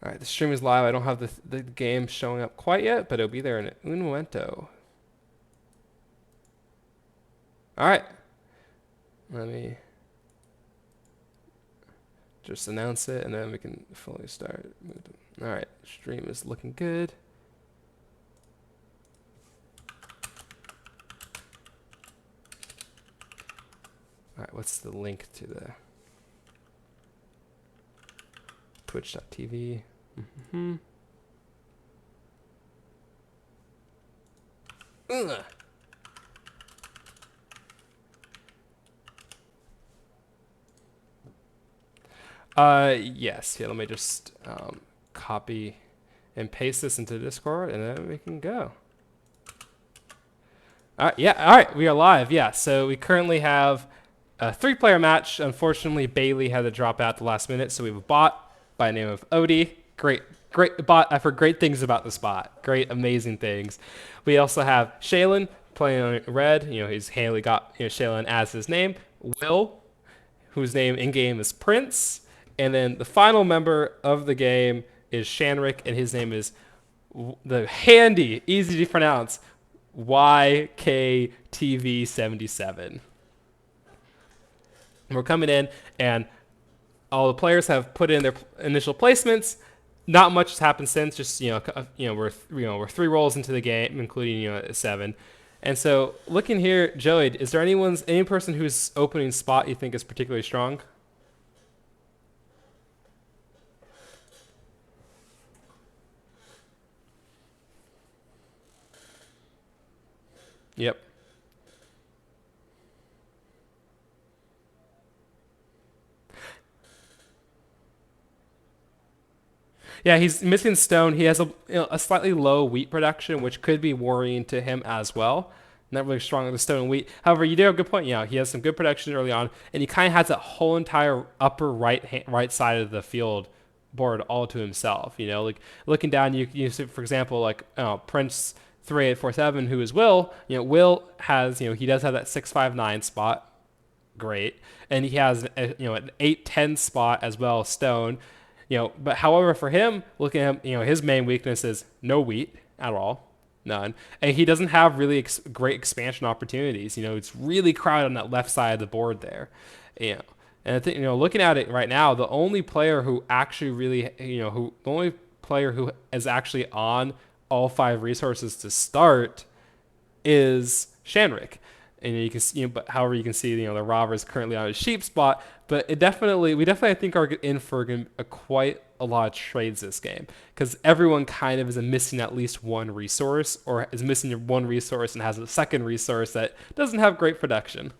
All right, the stream is live. I don't have the game showing up quite yet, but it'll be there in un momento. All right, let me just announce it, and then we can fully start. All right, stream is looking good. All right, what's the link to the twitch.tv? Mm-hmm. Ugh. Yes. Yeah, let me just copy and paste this into Discord, and then we can go. All right, yeah, all right, we are live. Yeah, so we currently have a 3-player match. Unfortunately, Bailey had to drop out at the last minute, so we have a bot by the name of Odie. Great bot. I've heard great things about this bot. Great, amazing things. We also have Shaylin playing on red. He's Haley got Shaylin as his name. Will, whose name in game is Prince, and then the final member of the game is Shanrick, and his name is the handy, easy to pronounce YKTV77. We're coming in, and all the players have put in their initial placements. Not much has happened since. Just we're 3 rolls into the game, including 7. And so, looking here, Joey, is there any person whose opening spot you think is particularly strong? Yep. Yeah, he's missing stone. He has a slightly low wheat production, which could be worrying to him as well. Not really strong on the stone and wheat. However, you do have a good point. He has some good production early on, and he kind of has that whole entire upper right side of the field board all to himself. Like looking down, you see, for example, like Prince 3847, who is Will. Will has he does have that 659 spot. Great, and he has an 810 spot as well, stone. But however, for him, looking at him, his main weakness is no wheat at all, none, and he doesn't have really great expansion opportunities. It's really crowded on that left side of the board there. And I think looking at it right now, the only player who actually really the only player who is actually on all 5 resources to start is Shanrick. And you can see, but however you can see, the robber is currently on his sheep spot. But we definitely, I think, are in for quite a lot of trades this game, because everyone kind of is missing at least one resource, or is missing one resource and has a second resource that doesn't have great production.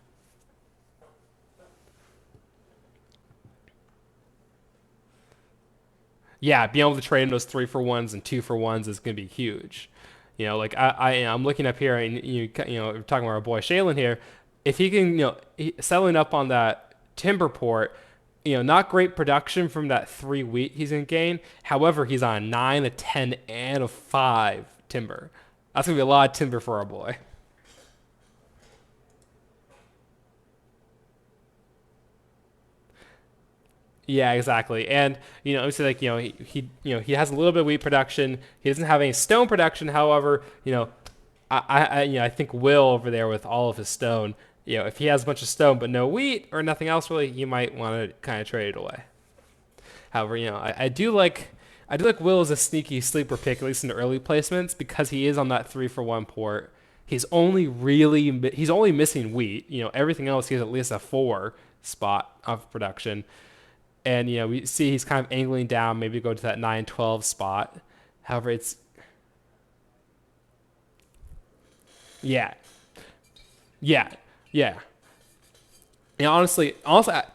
Yeah, being able to trade in those 3-for-1s and 2-for-1s is going to be huge. Like I'm looking up here, and we're talking about our boy Shaylin here. If he can, settling up on that timber port, not great production from that 3 wheat he's gonna gain. However, he's on a 9, a 10, and a 5 timber. That's gonna be a lot of timber for our boy. Yeah, exactly. And it's like he has a little bit of wheat production. He doesn't have any stone production. However, I think Will over there with all of his stone. If he has a bunch of stone but no wheat or nothing else really, you might want to kind of trade it away. However, I do like Will as a sneaky sleeper pick, at least in the early placements, because he is on that 3-for-1 port. He's only missing wheat. Everything else he has at least a 4 spot of production. And we see he's kind of angling down, maybe to go to that 9-12 spot. However, it's yeah, yeah, yeah. And honestly,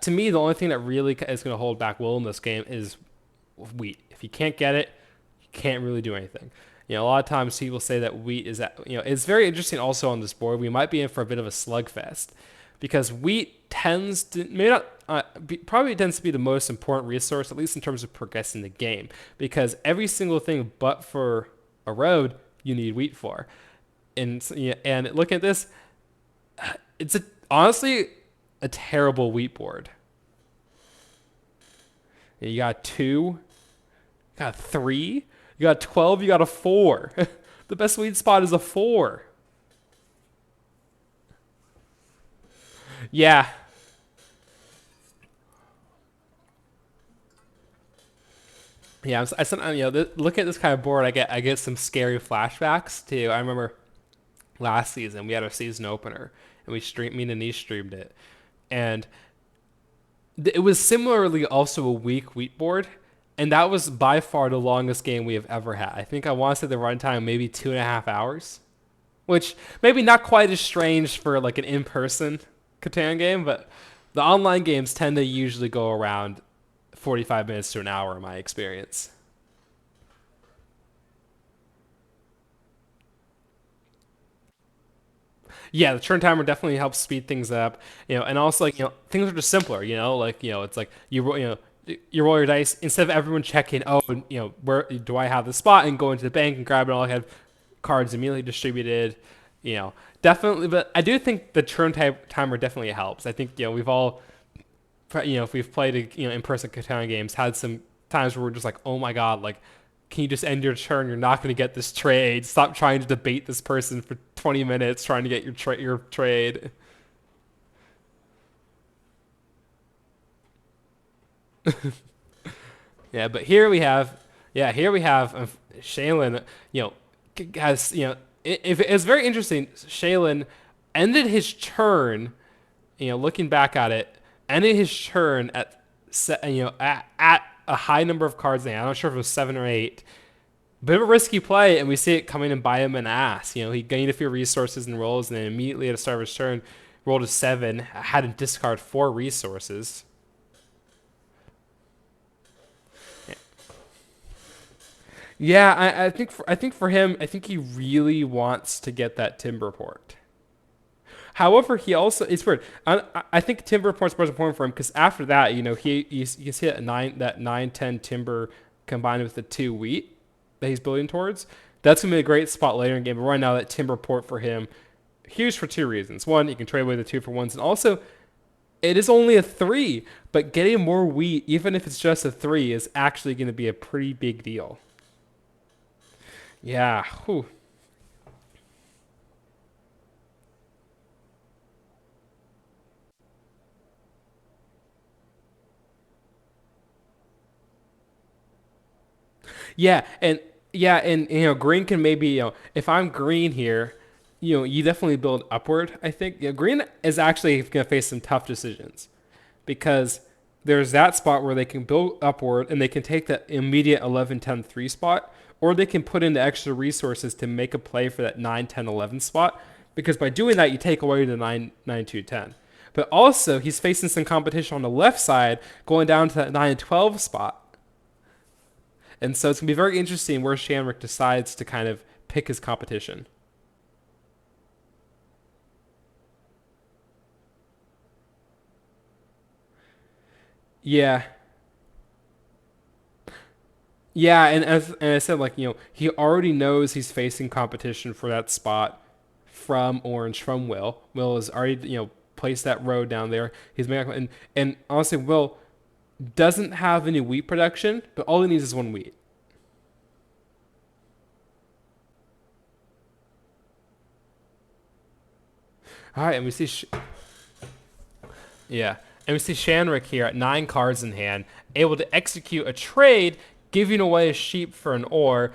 to me, the only thing that really is going to hold back Will in this game is wheat. If you can't get it, you can't really do anything. A lot of times people say that wheat is that. It's very interesting. Also on this board, we might be in for a bit of a slugfest, because wheat tends to may not probably tends to be the most important resource, at least in terms of progressing the game, because every single thing but for a road you need wheat for. And looking at this, honestly a terrible wheat board. You got 2, Got a 3. You got a 12. You got a 4. The best wheat spot is a 4. Yeah. Yeah, look at this kind of board. I get some scary flashbacks too. I remember last season we had our season opener and me and Anish streamed it, and it was similarly also a weak wheat board, and that was by far the longest game we have ever had. I think I want to say the runtime maybe 2.5 hours, which maybe not quite as strange for like an in-person Catan game, but the online games tend to usually go around 45 minutes to an hour in my experience. Yeah, the turn timer definitely helps speed things up, and also like things are just simpler, like it's like you roll your dice instead of everyone checking, oh, where do I have the spot and going to the bank and grabbing all I have cards immediately distributed, definitely. But I do think the timer definitely helps. I think we've all, if we've played in-person Catan games, had some times where we're just like, oh my god, like can you just end your turn? You're not going to get this trade. Stop trying to debate this person for 20 minutes trying to get your trade. Yeah, but here we have Shaylin, has, it's very interesting. Shaylin ended his turn, looking back at it, ended his turn at a high number of cards. I'm not sure if it was 7 or 8. Bit of a risky play, and we see it coming and bite him in the ass. He gained a few resources and rolls, and then immediately at the start of his turn, rolled a 7, had to discard 4 resources. Yeah, I think for him, I think he really wants to get that timber port. However, he also, it's weird. I think timber port's most important for him because after that, he's hit that 9-10 timber combined with the 2 wheat that he's building towards. That's gonna be a great spot later in the game. But right now, that timber port for him, huge for 2 reasons. One, you can trade away the 2 for 1s, and also it is only a 3, but getting more wheat, even if it's just a 3, is actually going to be a pretty big deal. Yeah. Whew. And green can maybe, if I'm green here, you definitely build upward. I think green is actually going to face some tough decisions because there's that spot where they can build upward and they can take that immediate 11-10-3 spot, or they can put in the extra resources to make a play for that 9-10-11 spot, because by doing that you take away the 9-9-2-10. But also he's facing some competition on the left side going down to that 9-12 spot. And so it's going to be very interesting where Shamrock decides to kind of pick his competition. Yeah. Yeah, and I said, like, he already knows he's facing competition for that spot from Orange, from Will. Will has already, placed that road down there. He's making, and honestly, Will doesn't have any wheat production, but all he needs is 1 wheat. All right, and we see yeah. And we see Shanrick here at 9 cards in hand, able to execute a trade, giving away a sheep for an ore.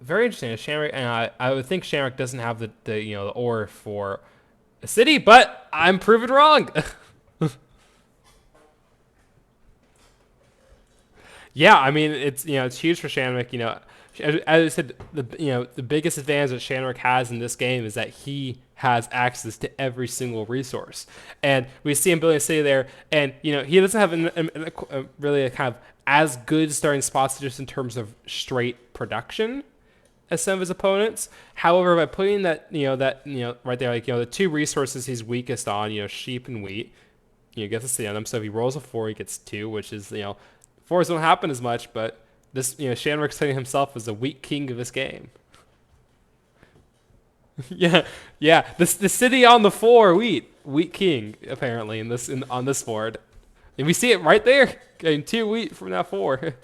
Very interesting. Shanrick, and I would think Shanrick doesn't have the ore for a city, but I'm proven wrong. Yeah, I mean it's huge for Shanrick. As I said, the biggest advantage that Shanrick has in this game is that he has access to every single resource, and we see him building a city there, and he doesn't have really a kind of as good starting spots just in terms of straight production as some of his opponents. However, by putting that right there, like the 2 resources he's weakest on, sheep and wheat, gets a city on him. So if he rolls a 4, he gets 2, which is 4s don't happen as much, but this, Shanrick's setting himself as the wheat king of this game. Yeah, yeah. The city on the 4 wheat king apparently on this board, and we see it right there, getting 2 wheat from that 4.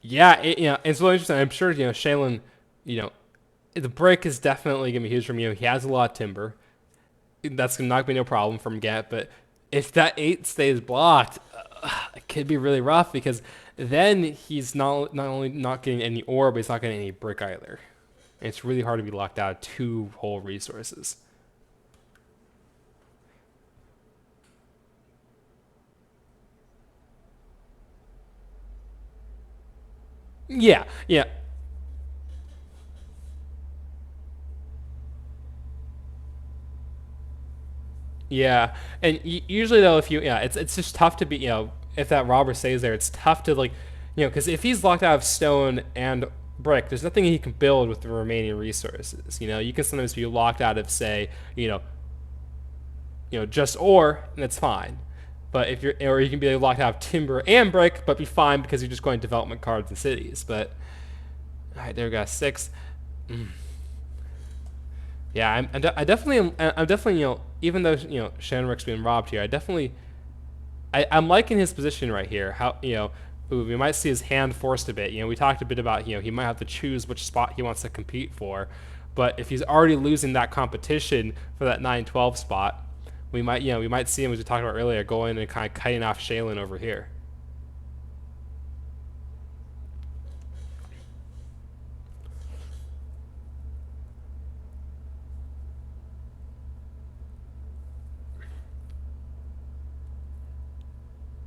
Yeah, it's really interesting. I'm sure Shaylin, you know, the brick is definitely gonna be huge from you. He has a lot of timber. That's not gonna be no problem from Get. But if that 8 stays blocked, it could be really rough because then he's not only not getting any ore, but he's not getting any brick either. And it's really hard to be locked out of 2 whole resources. Yeah, yeah, yeah. And usually though, if you it's just tough to be if that robber stays there, it's tough to like because if he's locked out of stone and brick, there's nothing he can build with the remaining resources. You can sometimes be locked out of say just ore, and it's fine. But if you're, or you can be locked out of timber and brick, but be fine because you're just going development cards and cities. But all right, there we go, 6. Yeah, I definitely I'm definitely even though Shanrick's being robbed here, I'm liking his position right here. How ooh, we might see his hand forced a bit. We talked a bit about he might have to choose which spot he wants to compete for, but if he's already losing that competition for that 9-12 spot, we might see him as we talked about earlier going and kind of cutting off Shaylin over here.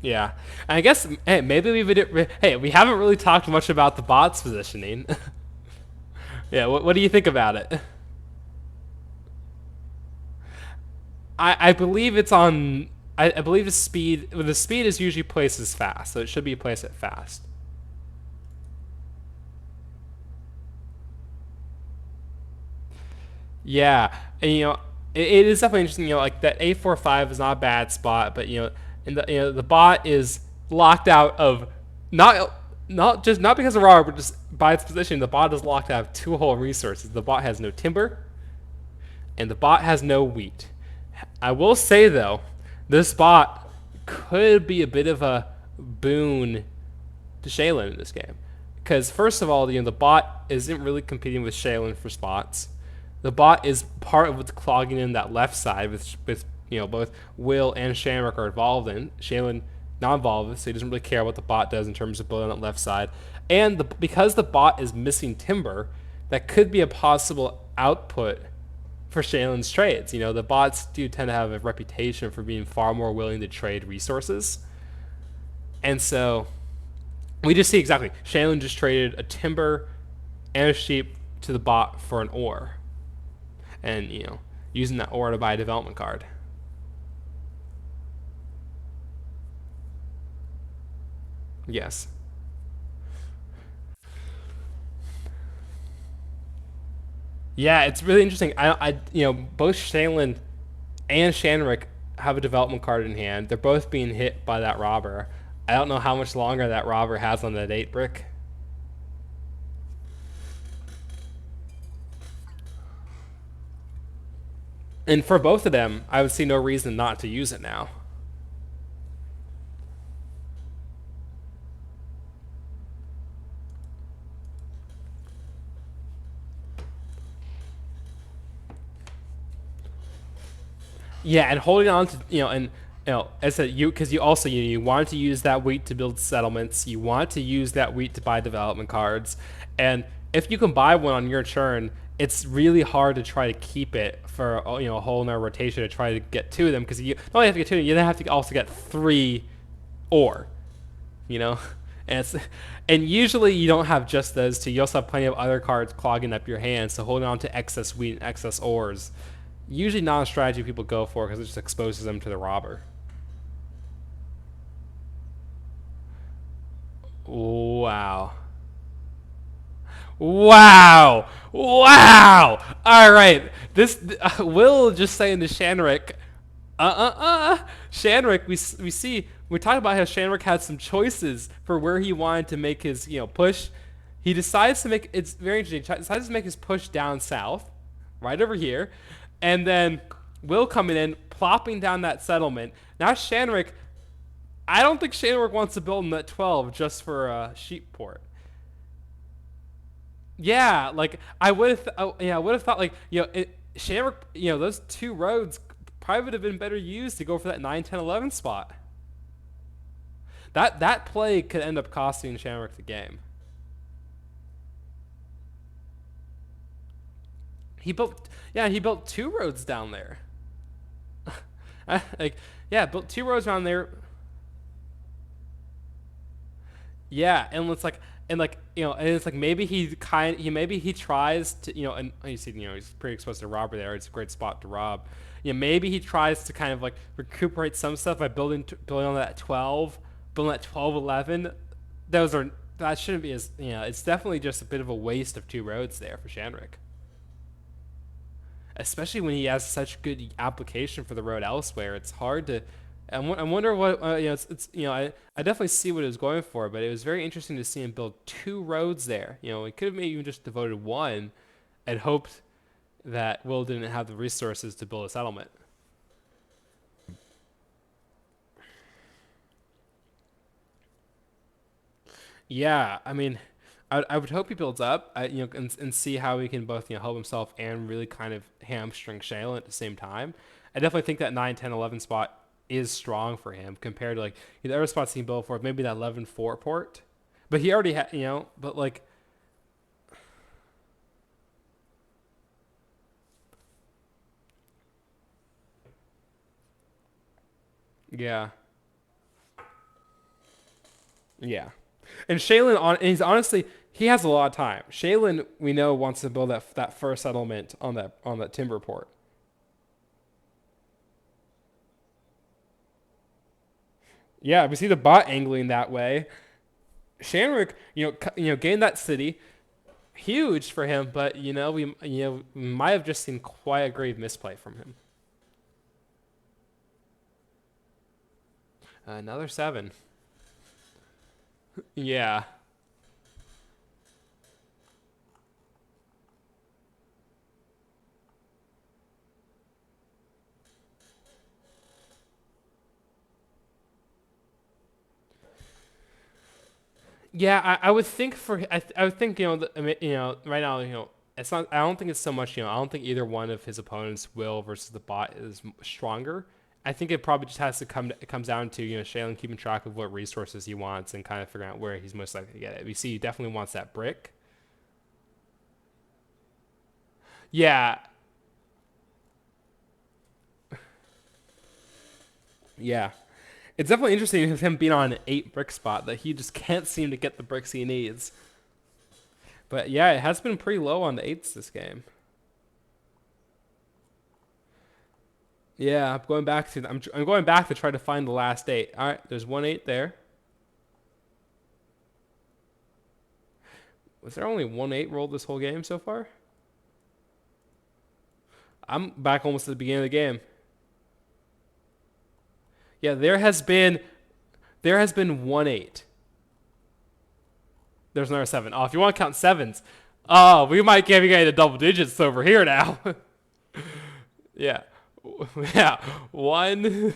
Yeah, and I guess hey, maybe we haven't really talked much about the bot's positioning. Yeah, what do you think about it? I believe it's on. I believe the speed is usually placed as fast, so it should be placed at fast. Yeah, and it is definitely interesting. Like that A45 is not a bad spot, but and the bot is locked out of not not because of RAR, but just by its position. The bot is locked out of 2 whole resources. The bot has no timber, and the bot has no wheat. I will say though, this bot could be a bit of a boon to Shaylin in this game, because first of all, the bot isn't really competing with Shaylin for spots. The bot is part of what's clogging in that left side, with both Will and Shamrock are involved in. Shaylin not involved, so he doesn't really care what the bot does in terms of building that left side. And because the bot is missing timber, that could be a possible output for Shaylin's trades. The bots do tend to have a reputation for being far more willing to trade resources. And so we just see exactly. Shaylin just traded a timber and a sheep to the bot for an ore. And, using that ore to buy a development card. Yes. Yeah, it's really interesting. Both Shaylin and Shanrick have a development card in hand. They're both being hit by that robber. I don't know how much longer that robber has on that 8 brick. And for both of them, I would see no reason not to use it now. Yeah, and holding on to and as I said, because you also you want to use that wheat to build settlements. You want to use that wheat to buy development cards, and if you can buy one on your turn, it's really hard to try to keep it for a whole another rotation to try to get 2 of them, because you not only have to get 2, you then have to also get 3 ore, you know, and usually you don't have just those 2. You also have plenty of other cards clogging up your hands, so holding on to excess wheat and excess ores usually not a strategy people go for because it just exposes them to the robber. Wow. Wow. Wow. All right. This Will just saying to Shanrick, Shanrick, we see we talked about how Shanrick had some choices for where he wanted to make his push. He decides to make it's very interesting. He decides to make his push down south, right over here, and then Will coming in, plopping down that settlement. Now Shanrick, I don't think Shanrick wants to build him at 12 just for a sheep port. Yeah, like I would have, yeah, I would have thought like Shamrock, those two roads probably would have been better used to go for that 9, 10, 11 spot. That play could end up costing Shamrock the game. He built two roads down there. Like, yeah, built two roads down there. Yeah, and it's like maybe maybe he tries to, and you see, he's pretty exposed to robber there. It's a great spot to rob. Maybe he tries to kind of like recuperate some stuff by building on that 12, building that 12, 11. Those are that shouldn't be as, it's definitely just a bit of a waste of two roads there for Shanrick, especially when he has such good application for the road elsewhere. It's hard to. I wonder what, it's I definitely see what he was going for, but it was very interesting to see him build two roads there. He could have maybe even just devoted one, and hoped that Will didn't have the resources to build a settlement. Yeah, I mean, I would hope he builds up, and see how he can both, help himself and really kind of hamstring Shayla at the same time. I definitely think that 9, 10, 11 spot is strong for him compared to like the other spots he can build for, maybe that 11-4 port. But he already had, but like, yeah, yeah. And and he's honestly, he has a lot of time. Shaylin, we know, wants to build that first settlement on that timber port. Yeah, we see the bot angling that way. Shanrick, gained that city, huge for him, but we might have just seen quite a grave misplay from him. Another 7. Yeah. Yeah, I would think I would think, I mean, right now, it's not. I don't think it's so much. I don't think either one of his opponents, Will versus the bot, is stronger. I think it probably just has to it comes down to, Shaylin keeping track of what resources he wants and kind of figuring out where he's most likely to get it. We see he definitely wants that brick. Yeah, yeah. It's definitely interesting with him being on an 8 brick spot that he just can't seem to get the bricks he needs. But yeah, it has been pretty low on the eights this game. Yeah, I'm going back to try to find the last 8. All right, there's 1 8 there. Was there only 1 8 rolled this whole game so far? I'm back almost at the beginning of the game. Yeah, there has been 1 8. There's another 7. Oh, if you want to count sevens, oh, we might be getting to double digits over here now. Yeah, yeah. One.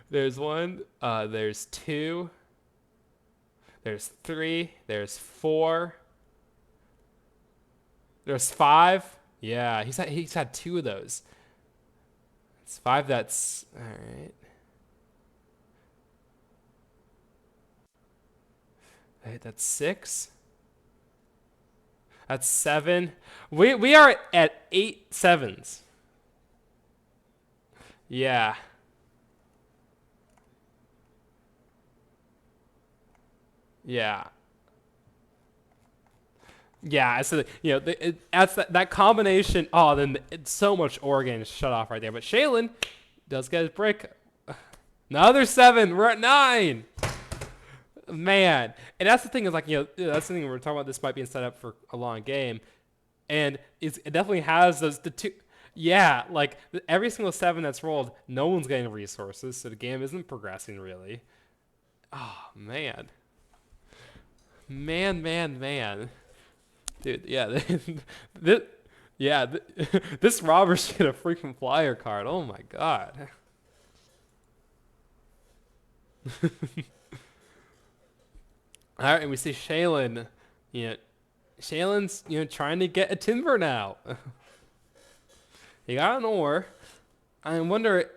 There's one. There's two. There's three. There's four. There's five. Yeah, he's had two of those. It's five. That's all right. Hey, that's six. That's seven. We are at 8 sevens. Yeah. Yeah. Yeah, so that's that combination. Oh, then it's so much Oregon shut off right there. But Shaylin does get his break. Another 7. We're at 9. Man, and that's the thing is like, that's the thing we're talking about. This might be set up for a long game, and it definitely has the two. Yeah, like every single 7 that's rolled, no one's getting resources, so the game isn't progressing really. Oh man, man, dude. Yeah, this, yeah, this robber should get a freaking flyer card. Oh my god. All right, and we see Shaylin, you know, Shaylin's, trying to get a timber now. He got an ore. I wonder.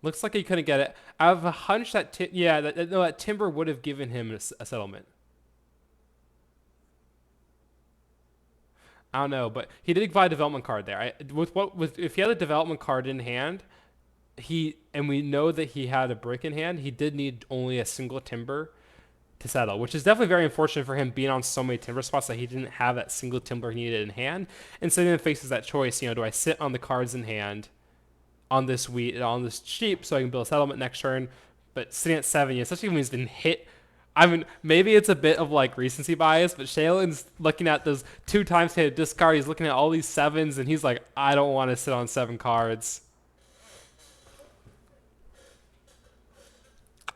Looks like he couldn't get it. I have a hunch that no, that timber would have given him a settlement. I don't know, but he did buy a development card there. With if he had a development card in hand, we know that he had a brick in hand. He did need only a single timber to settle, which is definitely very unfortunate for him being on so many timber spots that he didn't have that single timber he needed in hand. And so then faces that choice, do I sit on the cards in hand on this wheat and on this sheep so I can build a settlement next turn? But sitting at 7, especially when he's been hit. I mean, maybe it's a bit of like recency bias, but Shaylin's looking at those 2 times he had a discard. He's looking at all these 7s, and he's like, I don't want to sit on 7 cards.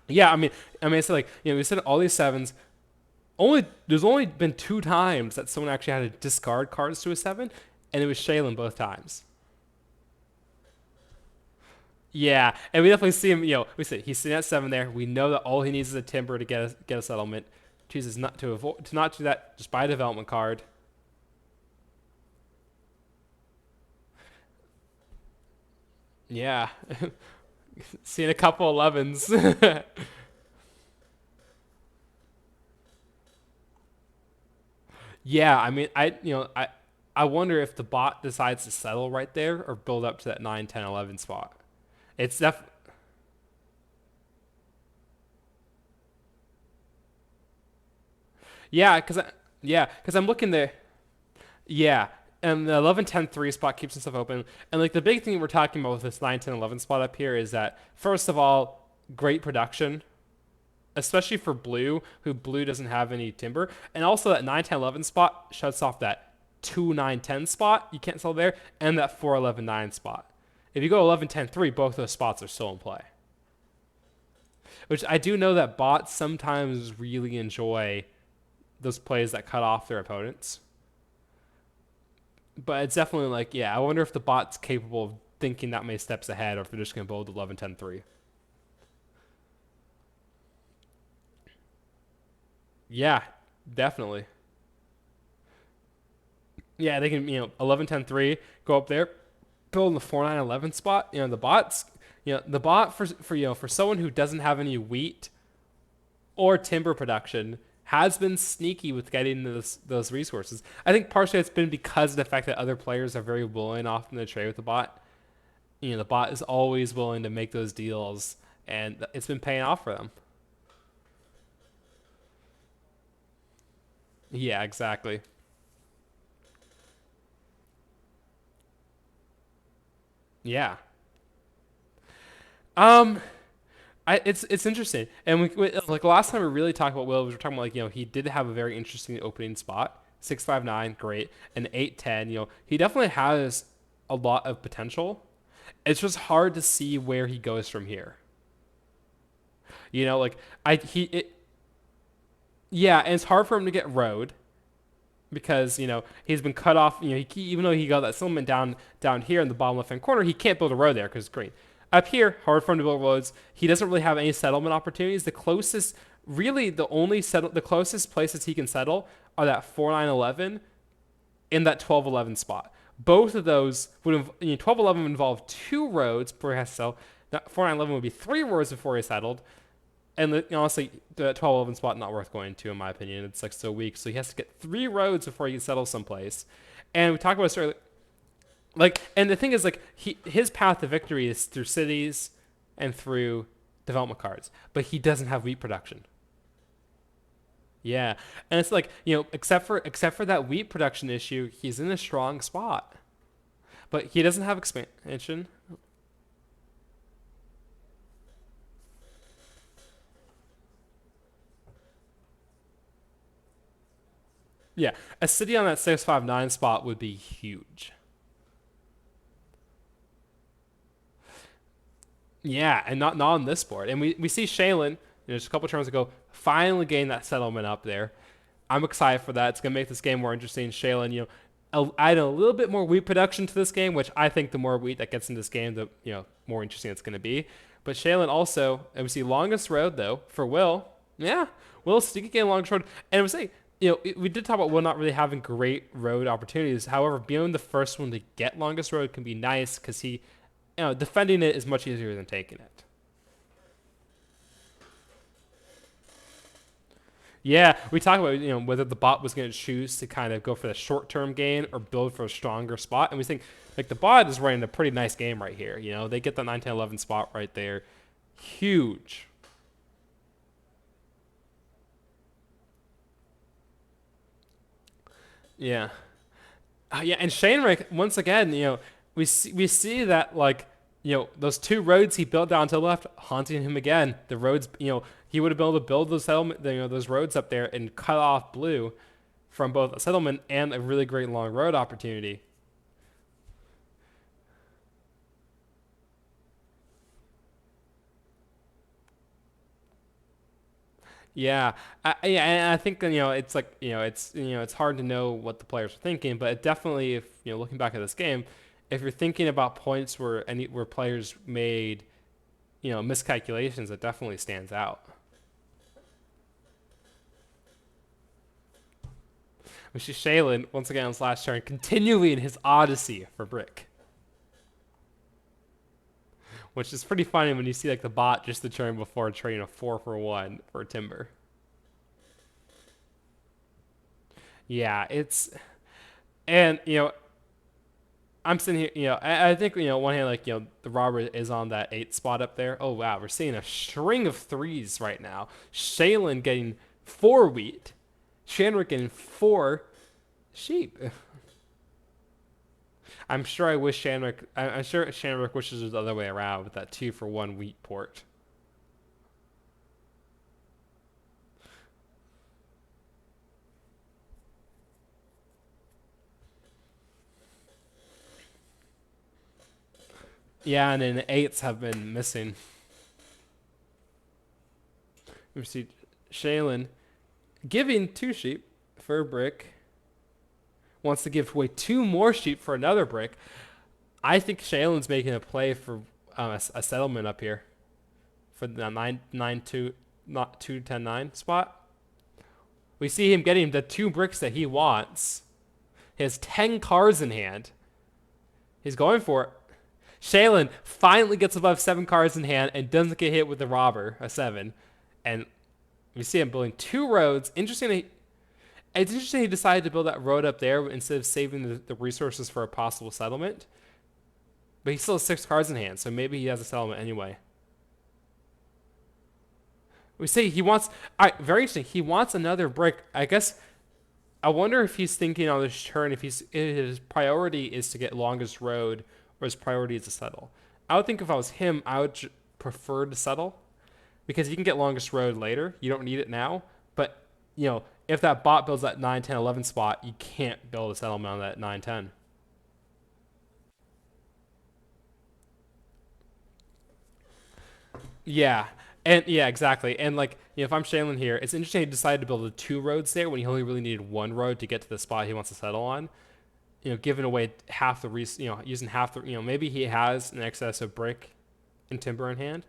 Yeah, it's like we said all these 7s. There's only been 2 times that someone actually had to discard cards to a 7, and it was Shaylin both times. Yeah, and we definitely see him. We see he's sitting at 7 there. We know that all he needs is a timber to get a settlement. Chooses not to not do that. Just buy a development card. Yeah, seeing a couple 11s. Yeah, I wonder if the bot decides to settle right there or build up to that 9, 10, 11 spot. It's def yeah, because I'm looking there. Yeah, and the 11, 10, 3 spot keeps himself open. And like the big thing we're talking about with this 9, 10, 11 spot up here is that first of all, great production, especially for blue, who blue doesn't have any timber, and also that 9, 10, 11 spot shuts off that 2, 9, 10 spot. You can't sell there, and that 4, 11, 9 spot. If you go 11, 10, 3, both those spots are still in play. Which I do know that bots sometimes really enjoy those plays that cut off their opponents. But it's definitely like, yeah, I wonder if the bot's capable of thinking that many steps ahead or if they're just going to build 11, 10, 3. Yeah, definitely. Yeah, they can, 11, 10, 3, go up there, build in the 4, 9, 11 spot. The bot for someone who doesn't have any wheat or timber production has been sneaky with getting those resources. I think partially it's been because of the fact that other players are very willing often to trade with the bot. The bot is always willing to make those deals, and it's been paying off for them. Yeah, exactly. Yeah. Um, it's interesting, and like last time we really talked about Will, we were talking about like he did have a very interesting opening spot, 6, 5, 9, great, and 8, 10. He definitely has a lot of potential. It's just hard to see where he goes from here. Like I he it yeah, and it's hard for him to get road because he's been cut off. Even though he got that settlement down here in the bottom left hand corner, he can't build a road there because it's green. Up here, hard for him to build roads. He doesn't really have any settlement opportunities. The closest places he can settle are that 4, 9, 11 in that 12, 11 spot. Both of those 12, 11 would involve 2 roads before he has to settle. That 4, 9, 11 would be 3 roads before he settled. And honestly, the 12, 11 spot not worth going to in my opinion. It's like so weak, so he has to get 3 roads before he can settle someplace. And we talked about this earlier. Like, and the thing is, like, his path to victory is through cities and through development cards, but he doesn't have wheat production. Yeah, and it's like except for that wheat production issue, he's in a strong spot, but he doesn't have expansion. Yeah, a city on that 6, 5, 9 spot would be huge. Yeah, and not on this board. And we see Shaylin, just a couple turns ago, finally getting that settlement up there. I'm excited for that. It's gonna make this game more interesting. Shaylin, add a little bit more wheat production to this game, which I think the more wheat that gets in this game, the more interesting it's gonna be. But Shaylin also, and we see longest road though for Will. Yeah, Will sneaky game long road, and I was saying, we did talk about Will not really having great road opportunities. However, being the first one to get longest road can be nice because defending it is much easier than taking it. Yeah, we talked about whether the bot was going to choose to kind of go for the short-term gain or build for a stronger spot, and we think like the bot is running a pretty nice game right here. They get the 9, 10, 11 spot right there, huge. Yeah. Yeah, and Shainrick once again, we see that like those two roads he built down to the left haunting him again. The roads, he would have been able to build those settlement, those roads up there and cut off blue from both a settlement and a really great long road opportunity. Yeah, yeah, and I think it's like it's hard to know what the players are thinking, but it definitely, if looking back at this game, if you're thinking about points where players made miscalculations, it definitely stands out. Which is Shaylin once again on his last turn, continuing his odyssey for brick, which is pretty funny when you see like the bot just the turn before trading a 4 for 1 for timber. Yeah, it's and I'm sitting here, I think, one hand, like, the robber is on that 8 spot up there. Oh, wow. We're seeing a string of threes right now. Shaylin getting 4 wheat. Shanrick getting 4 sheep. I'm sure Shanrick wishes it was the other way around with that 2 for 1 wheat port. Yeah, and then the 8s have been missing. We see Shaylin giving 2 sheep for a brick. Wants to give away 2 more sheep for another brick. I think Shaylin's making a play for a settlement up here for the 9 9 2 not 2 10 9 spot. We see him getting the 2 bricks that he wants. He has 10 cards in hand. He's going for it. Shaylin finally gets above 7 cards in hand and doesn't get hit with the robber, a 7. And we see him building 2 roads. It's interesting he decided to build that road up there instead of saving the resources for a possible settlement. But he still has 6 cards in hand, so maybe he has a settlement anyway. We say he wants. All right, very interesting. He wants another brick. I guess. I wonder if he's thinking on this turn if his priority is to get longest road or his priority is to settle. I would think if I was him, I would prefer to settle because you can get longest road later. You don't need it now. But if that bot builds that 9, 10, 11 spot, you can't build a settlement on that 9, 10. Yeah. And yeah, exactly. And like, if I'm Shaylin here, it's interesting he decided to build the 2 roads there when he only really needed 1 road to get to the spot he wants to settle on. Giving away half the using half the, maybe he has an excess of brick and timber in hand.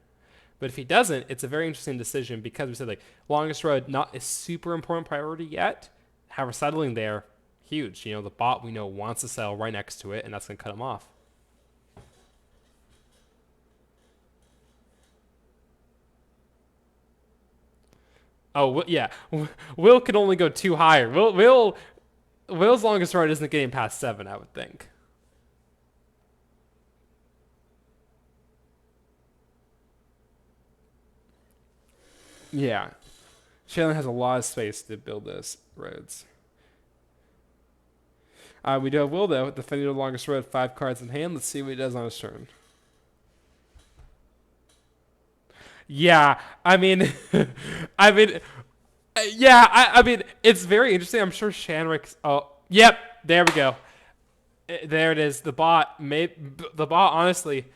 But if he doesn't, it's a very interesting decision because we said like longest road, not a super important priority yet. However, settling there, huge. The bot we know wants to settle right next to it, and that's gonna cut him off. Oh yeah, Will can only go 2 higher. Will's longest road isn't getting past 7, I would think. Yeah, Shaylin has a lot of space to build those roads. We do have Will though, defending the longest road, 5 cards in hand. Let's see what he does on his turn. Yeah, I mean, I mean, yeah, I mean, it's very interesting. I'm sure Shanrick's. Oh, yep, there we go. There it is. The bot. Honestly,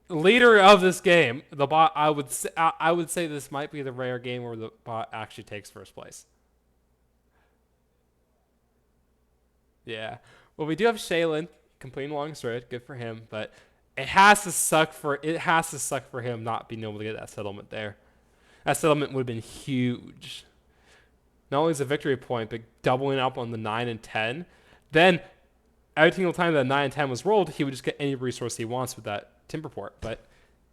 leader of this game. The bot. I would say this might be the rare game where the bot actually takes first place. Yeah. Well, we do have Shaylin completing longest road. Good for him, but it has to suck for him not being able to get that settlement there. That settlement would have been huge. Not only is a victory point, but doubling up on the 9 and 10. Then every single time that 9 and 10 was rolled, he would just get any resource he wants with that timber port. But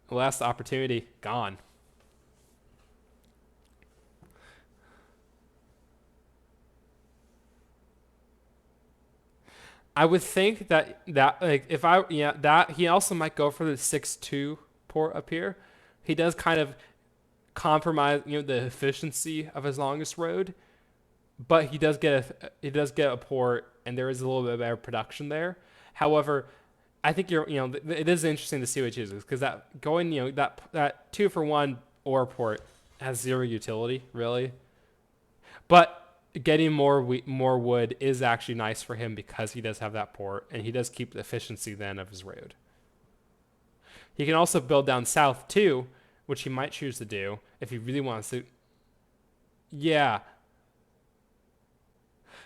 the last opportunity, gone. I would think that like if I yeah that he also might go for the 6-2 port up here. He does kind of compromise the efficiency of his longest road, but he does get a port, and there is a little bit of better production there. However, I think it is interesting to see what he chooses, because that going that 2-for-1 ore port has zero utility really, but getting more wood is actually nice for him because he does have that port, and he does keep the efficiency then of his road. He can also build down south too, which he might choose to do if he really wants to. Yeah,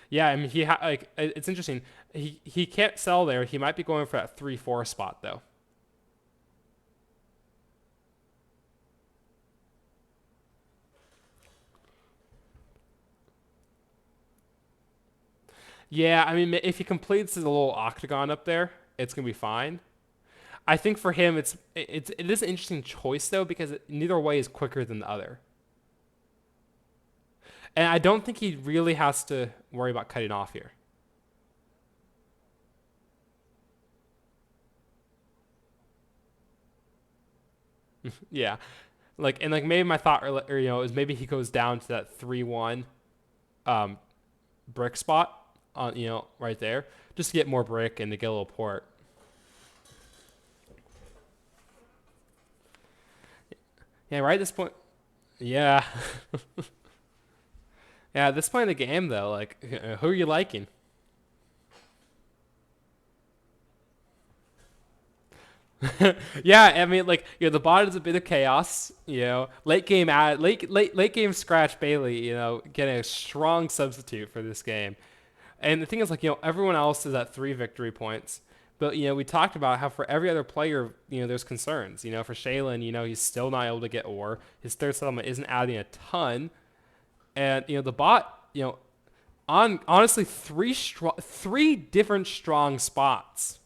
yeah. I mean, like it's interesting. He can't sell there. He might be going for that 3-4 spot though. Yeah, I mean, if he completes his little octagon up there, it's gonna be fine. I think for him, it is an interesting choice though, because neither way is quicker than the other, and I don't think he really has to worry about cutting off here. Yeah, like maybe my thought is maybe he goes down to that 3-1 um, brick spot on right there, just to get more brick and to get a little port. Yeah, right at this point. Yeah, yeah. At this point in the game, though, like, who are you liking? Yeah, I mean, like, the bot is a bit of chaos. Late game scratch Bailey. Getting a strong substitute for this game. And the thing is, like, everyone else is at 3 victory points. But, we talked about how for every other player, there's concerns. For Shaylin, he's still not able to get ore. His third settlement isn't adding a ton. And, the bot, on honestly three different strong spots.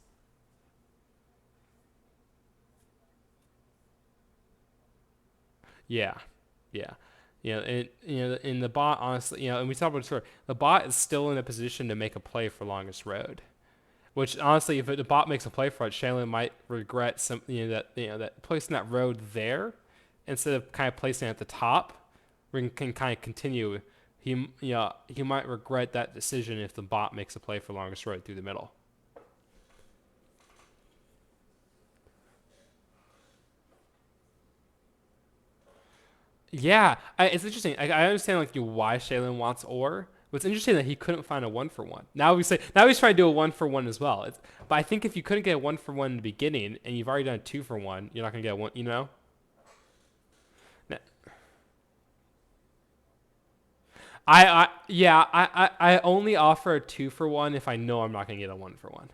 Yeah. Yeah. And in the bot, honestly, and we talked about it before, the bot is still in a position to make a play for longest road. Which honestly, if the bot makes a play for it, Shaylin might regret some that placing that road there instead of kind of placing it at the top, where he can kind of continue. He might regret that decision if the bot makes a play for longest road through the middle. Yeah, it's interesting. I understand like why Shaylin wants ore. But it's interesting that he couldn't find a 1-for-1. Now he's trying to do a 1-for-1 as well. But I think if you couldn't get a 1-for-1 in the beginning and you've already done a 2-for-1, you're not gonna get a one. I only offer a 2-for-1 if I know I'm not gonna get a 1-for-1.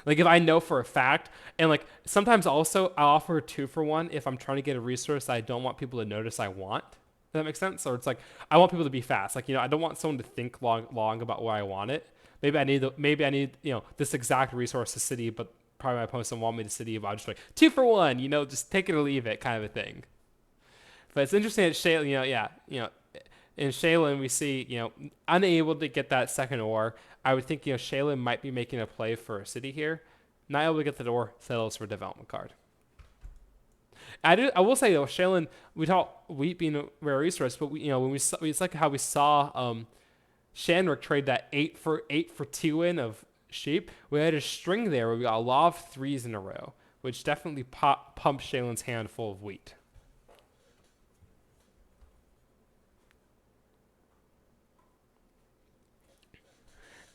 Like if I know for a fact, and like sometimes also I offer a 2-for-1 if I'm trying to get a resource that I don't want people to notice I want. Does that make sense? Or it's like I want people to be fast. Like I don't want someone to think long about why I want it. Maybe I need this exact resource to city, but probably my opponent doesn't want me to city. But I'm just like 2-for-1. Just take it or leave it, kind of a thing. But it's interesting that Shaylin, yeah, in Shaylin we see unable to get that second ore. I would think Shaylin might be making a play for a city here. Not able to get the door, settles for development card. I will say though, Shaylin, we talk wheat being a rare resource, but when we saw, it's like how we saw Shanrick trade that 8-for-2 in of sheep. We had a string there where we got a lot of threes in a row, which definitely pumped Shaylin's hand full of wheat.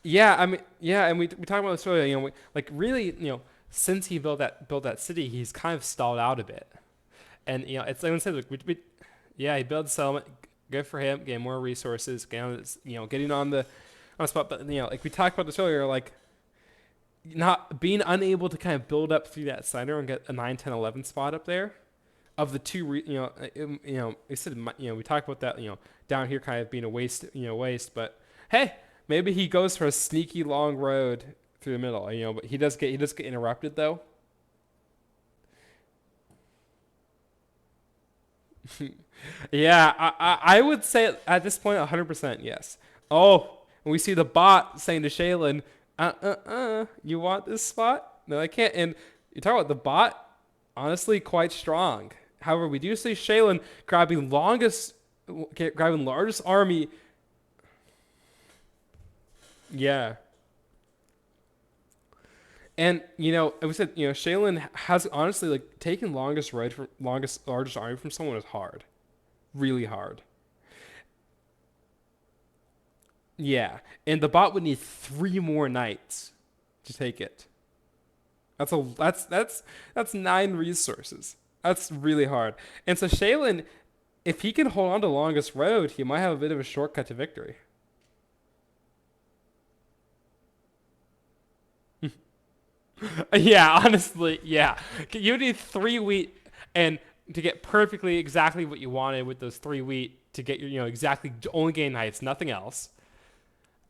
Yeah, I mean, yeah, and we talked about this earlier. Like really, since he built that city, he's kind of stalled out a bit. And it's like I said, like yeah, he built a settlement. Good for him, getting more resources, getting on the spot. But like we talked about this earlier, like not being unable to kind of build up through that center and get a 9, 10, 11 spot up there. of the two, we said, we talked about that, down here kind of being a waste, but hey, maybe he goes for a sneaky long road through the middle, but he does get interrupted though. Yeah, I would say at this point 100% yes. Oh, and we see the bot saying to Shaylin, you want this spot? No, I can't. And you talk about the bot, honestly, quite strong. However, we do see Shaylin grabbing largest army. Yeah. And we said Shaylin has honestly like taking largest army from someone is hard, really hard. Yeah, and the bot would need 3 more knights to take it. That's 9 resources. That's really hard. And so Shaylin, if he can hold on to longest road, he might have a bit of a shortcut to victory. Yeah, honestly, yeah. You need 3 wheat and to get perfectly exactly what you wanted with those 3 wheat to get your exactly only gain knights, nothing else.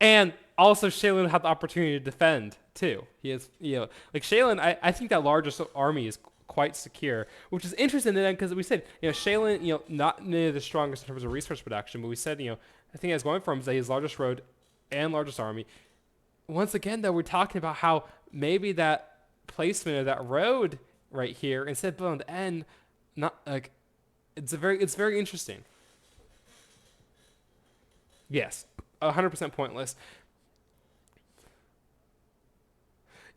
And also, Shaylin had the opportunity to defend too. He has, like Shaylin. I think that largest army is quite secure, which is interesting then because we said, Shaylin, not nearly the strongest in terms of resource production, but we said, I think that's going for him is that his largest road and largest army. Once again, though, we're talking about how maybe that placement of that road right here instead of on the end, not like it's very interesting. Yes, 100% pointless.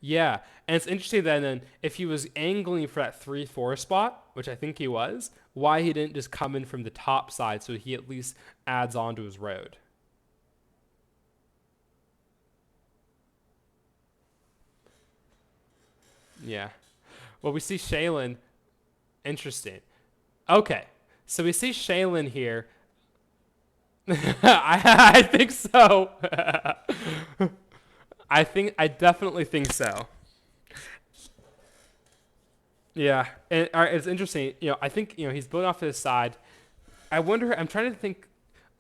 Yeah, and it's interesting that then if he was angling for that 3-4 spot, which I think he was, why he didn't just come in from the top side so he at least adds on to his road. Yeah. Well, we see Shaylin. Interesting. Okay, so we see Shaylin here. I think so. I definitely think so. Yeah, and it's interesting. I think he's building off to his side. I wonder. I'm trying to think.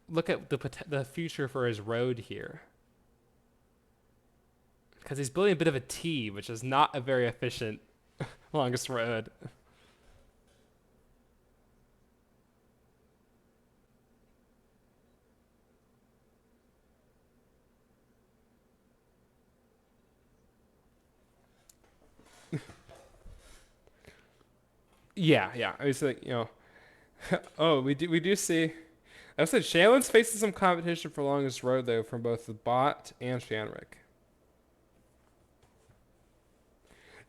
Look at the future for his road here, because he's building a bit of a T, which is not a very efficient longest road. Yeah, yeah. I was like, oh, we do see. I said Shaylin's facing some competition for longest road though from both the bot and Shanrick.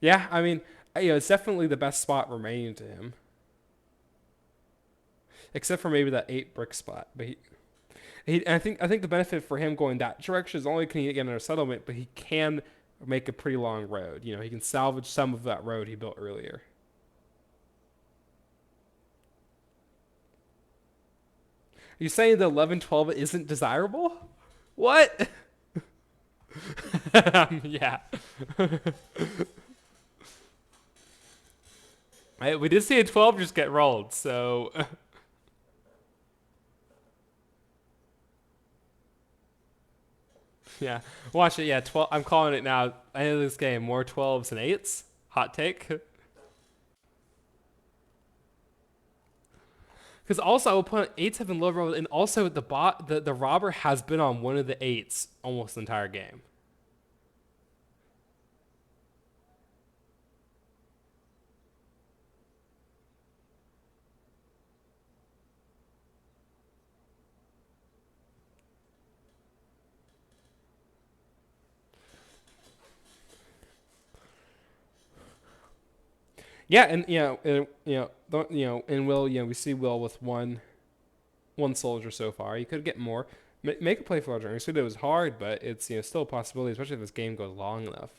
Yeah, I mean, it's definitely the best spot remaining to him, except for maybe that 8 brick spot. But I think the benefit for him going that direction is only can he get another settlement, but he can make a pretty long road. He can salvage some of that road he built earlier. Are you saying the 11-12 isn't desirable? What? Yeah. We did see a 12 just get rolled, so yeah. Watch it. Yeah, 12. I'm calling it now. I know this game more 12s and 8s. Hot take. Because also, I will put 8s have been low rolled, and also the robber has been on one of the 8s almost the entire game. Yeah, and and Will, we see Will with one soldier so far. He could get more. Make a play for larger. I said it was hard, but it's still a possibility, especially if this game goes long enough.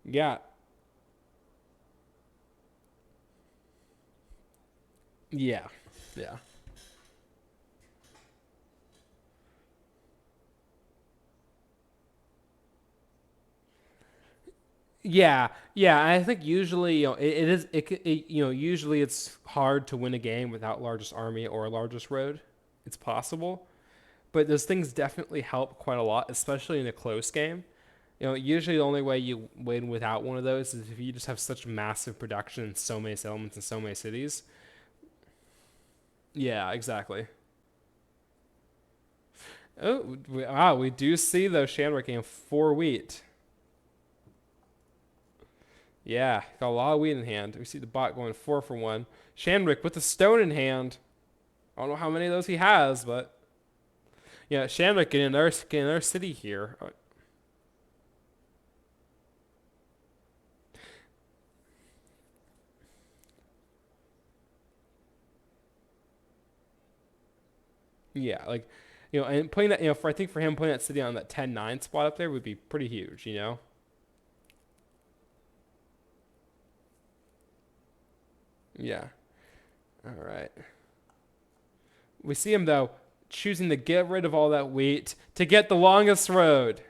Yeah, yeah, yeah. Yeah, yeah. I think usually, it is usually it's hard to win a game without largest army or largest road. It's possible, but those things definitely help quite a lot, especially in a close game. Usually the only way you win without one of those is if you just have such massive production in so many settlements and so many cities. Yeah, exactly. Oh, wow, we do see though Shamrock getting 4 wheat. Yeah, got a lot of wheat in hand. We see the bot going 4 for 1. Shamrock with the stone in hand. I don't know how many of those he has, but yeah, Shamrock getting another city here. Yeah, like, and putting that, for I think for him putting that city on that 10-9 spot up there would be pretty huge. Yeah. All right. We see him though choosing to get rid of all that wheat to get the longest road.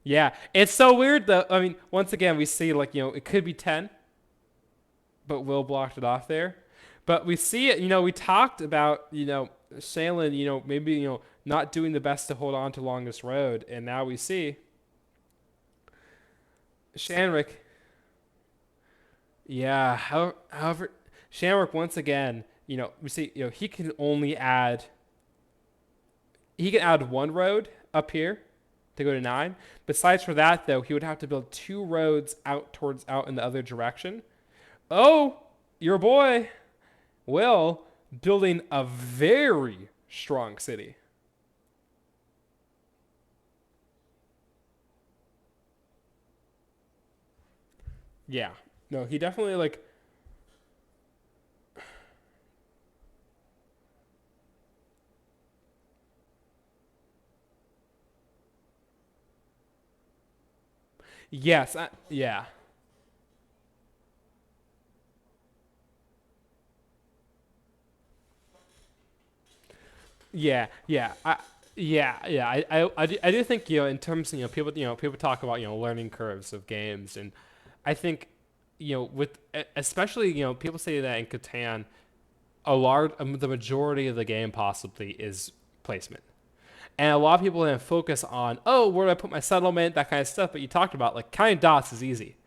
Yeah, it's so weird though. I mean, once again, we see like it could be 10, but Will blocked it off there. But we see it. We talked about Shaylin. Maybe not doing the best to hold on to longest road, and now we see Shanrick. Yeah. However, Shanrick once again. We see he can add one road up here to go to 9. Besides for that, though, he would have to build 2 roads out in the other direction. Oh, your boy Will building a very strong city. Yeah. No, he definitely like. Yes. Yeah. Yeah. Yeah. Yeah. I do think in terms of people talk about learning curves of games, and I think with especially people say that in Catan the majority of the game possibly is placement. And a lot of people then focus on, oh, where do I put my settlement, that kind of stuff. But you talked about like counting dots is easy.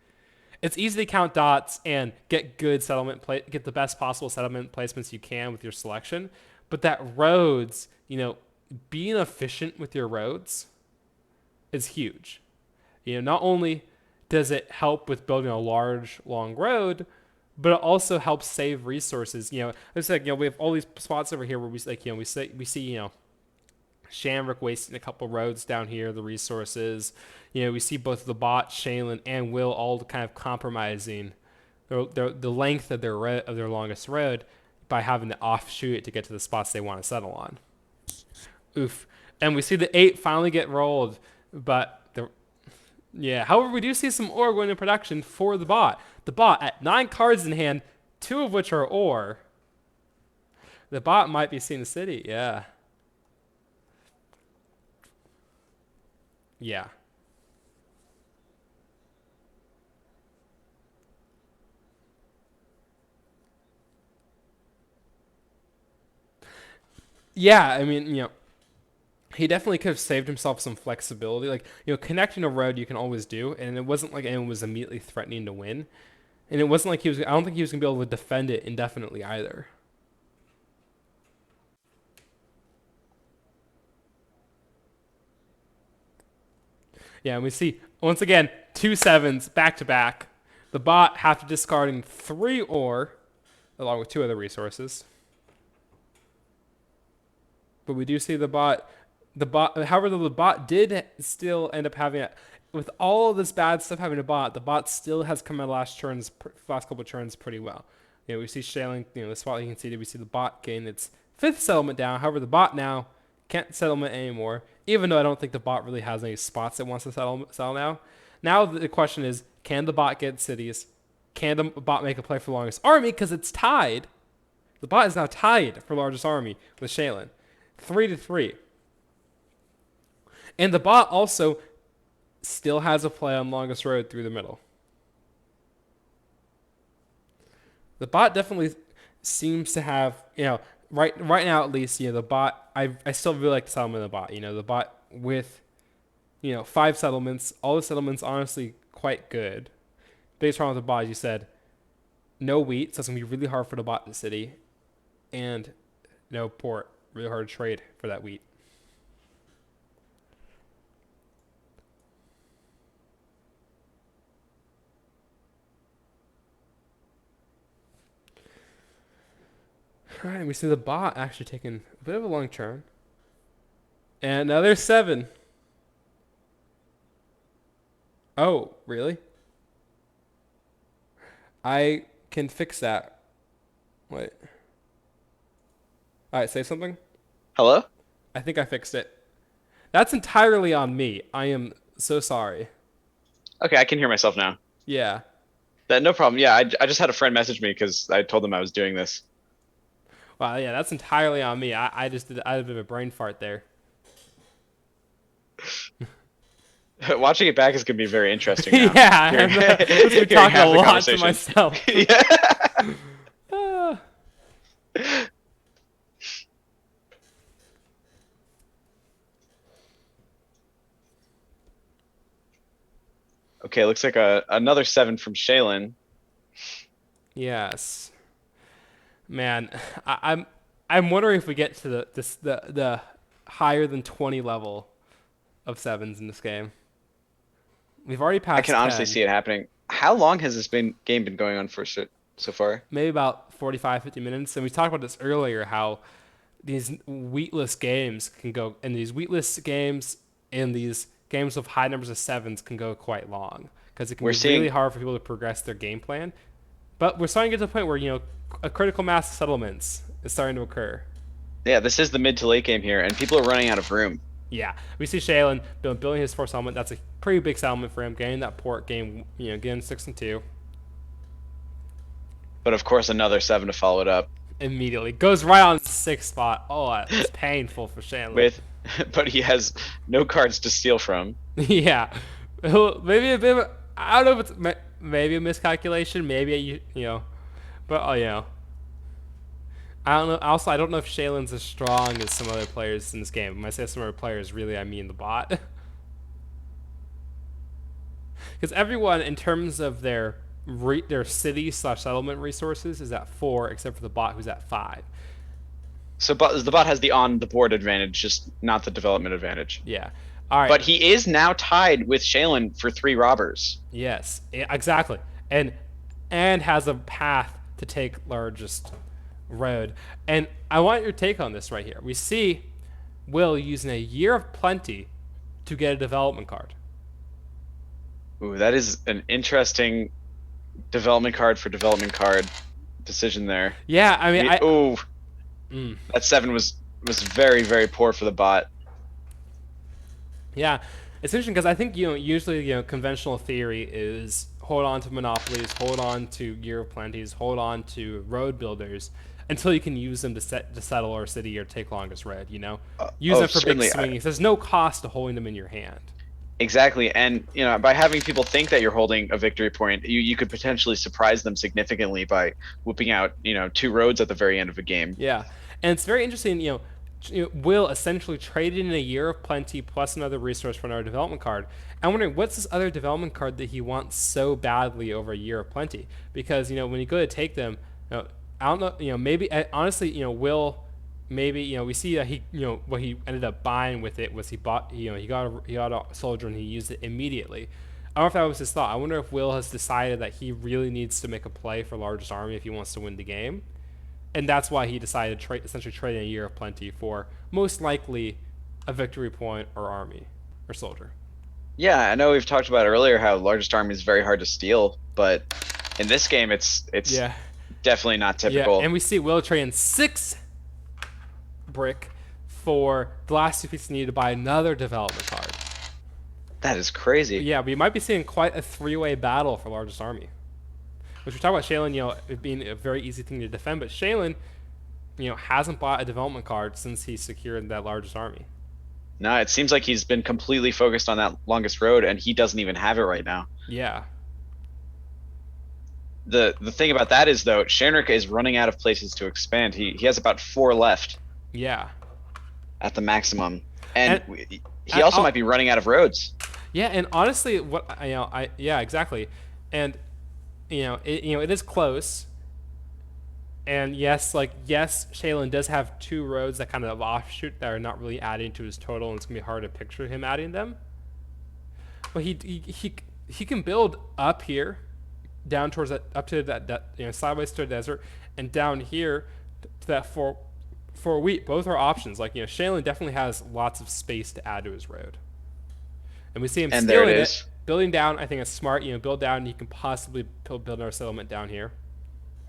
It's easy to count dots and get the best possible settlement placements you can with your selection. But that roads, being efficient with your roads is huge. Not only does it help with building a large, long road, but it also helps save resources. It's like we have all these spots over here where we see Shamrock wasting a couple roads down here, the resources. We see both the bot, Shaylin, and Will all kind of compromising the length of their longest road by having to offshoot it to get to the spots they want to settle on. Oof. And we see the 8 finally get rolled, but yeah. However, we do see some ore going into production for the bot. The bot at 9 cards in hand, 2 of which are ore. The bot might be seeing the city. Yeah. Yeah. Yeah, I mean, he definitely could have saved himself some flexibility. Like, connecting a road you can always do, and it wasn't like anyone was immediately threatening to win. And it wasn't like I don't think he was going to be able to defend it indefinitely either. Yeah, and we see, once again, 2 7s back to back. The bot after discarding 3 ore, along with 2 other resources. But we do see however, the bot did still end up having it. With all of this bad stuff having a bot, the bot still has come out last couple of turns pretty well. We see Shaling, the spot you can see that we see the bot gain its 5th settlement down. However, the bot now can't settlement anymore, even though I don't think the bot really has any spots it wants to settle now. Now the question is, can the bot get cities? Can the bot make a play for longest army? Because it's tied. The bot is now tied for largest army with Shaylin. 3-3. And the bot also still has a play on longest road through the middle. The bot definitely seems to have, right now at least, the bot. I still really like the settlement of the bot. The bot with 5 settlements. All the settlements honestly quite good. Biggest problem with the bot, as you said, no wheat, so it's gonna be really hard for the bot to city, and no port, really hard to trade for that wheat. All right, we see the bot actually taking a bit of a long turn, and another 7. Oh, really? I can fix that. Wait. All right, say something. Hello? I think I fixed it. That's entirely on me. I am so sorry. Okay, I can hear myself now. Yeah. That no problem. Yeah, I just had a friend message me because I told them I was doing this. Wow, yeah, that's entirely on me. I had a bit of a brain fart there. Watching it back is gonna be very interesting now. Yeah, Hearing, I'm just be hearing talking a half the lot to conversation. myself. Yeah. Ah. Okay, looks like another 7 from Shaylin. Yes, man. I'm wondering if we get to the higher than 20 level of sevens in this game. We've already I can passed honestly 10. see it happening. How long has this game been going on for so far? Maybe about 45, 50 minutes. And we talked about this earlier, how these wheatless games can go, and these wheatless games and these games with high numbers of sevens can go quite long because it can We're be really seeing, hard for people to progress their game plan. But we're starting to get to the point where, a critical mass of settlements is starting to occur. yeah, this is the mid to late game here, and people are running out of room. Yeah, we see Shaylin building his first settlement. That's a pretty big settlement for him, getting that port game, getting 6-2. But of course, another 7 to follow it up Immediately goes right on 6th spot. Oh, it's painful for Shaylin. with, but he has no cards to steal from. Yeah, maybe a bit. I don't know if it's maybe a miscalculation. Maybe but I don't know. Also, I don't know if Shaylin's as strong as some other players in this game. When I say some other players, really I mean the bot. Because everyone, in terms of their city slash settlement resources, is at 4, except for the bot who's at 5. So the bot has the on the board advantage, just not the development advantage. Yeah. All right. But he is now tied with Shaylin for 3 robbers. Yes, exactly, and has a path to take largest road. And I want your take on this right here. We see Will using a year of plenty to get a development card. Ooh, that is an interesting development card for development card decision there. Yeah, I mean, Ooh, mm, that 7 was very, very poor for the bot. yeah, it's interesting because I think usually conventional theory is hold on to monopolies, hold on to year of plenties, hold on to road builders until you can use them to settle our city or take longest road. Use them for big Certainly. swings. There's no cost to holding them in your hand. Exactly. And, by having people think that you're holding a victory point, you could potentially surprise them significantly by whipping out, 2 roads at the very end of a game. Yeah, and it's very interesting. Will essentially traded in a year of plenty plus another resource for another development card. I'm wondering what's this other development card that he wants so badly over a year of plenty? Because when you go to take them, I don't know. Maybe honestly, Will. Maybe we see that he what he ended up buying with it was he bought he got a soldier and he used it immediately. I don't know if that was his thought. I wonder if Will has decided that he really needs to make a play for largest army if he wants to win the game, and that's why he decided to essentially trade in a year of plenty for most likely a victory point or army or soldier. Yeah, I know we've talked about earlier how largest army is very hard to steal, but in this game, it's Yeah, definitely not yeah, typical. and we see Will trade in 6 brick for the last 2 pieces needed to buy another development card. That is crazy. Yeah, we might be seeing quite a 3-way battle for largest army. Which we talk about Shaylin, it being a very easy thing to defend, but Shaylin, hasn't bought a development card since he secured that largest army. No, it seems like he's been completely focused on that longest road, and he doesn't even have it right now. Yeah, The thing about that is though, Shanrik is running out of places to expand. He has about four left yeah, at the maximum, and, and he and also might I'll, be running out of roads. yeah, and honestly, what I yeah, exactly, and it is close. And yes, yes, Shaylin does have two roads that kind of offshoot that are not really adding to his total, and it's gonna be hard to picture him adding them. But he can build up here, down towards that, up to that sideways to the desert, and down here to that for wheat. Both are options. Shaylin definitely has lots of space to add to his road, and we see him And there it stealing it, is. building down. I think it's smart. Build down, and you can possibly build another settlement down here.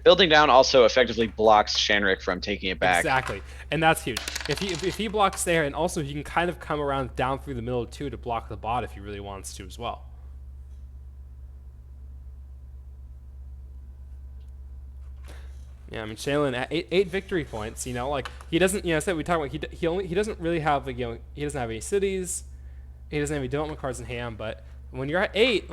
Building down also effectively blocks Shanrik from taking it back. Exactly, and that's huge. If he blocks there, and also he can kind of come around down through the middle too to block the bot if he really wants to as well. Yeah, I mean Shaylin at eight victory points. He doesn't. I said we talked about he doesn't really have he doesn't have any cities, he doesn't have any development cards in hand. But when you're at eight,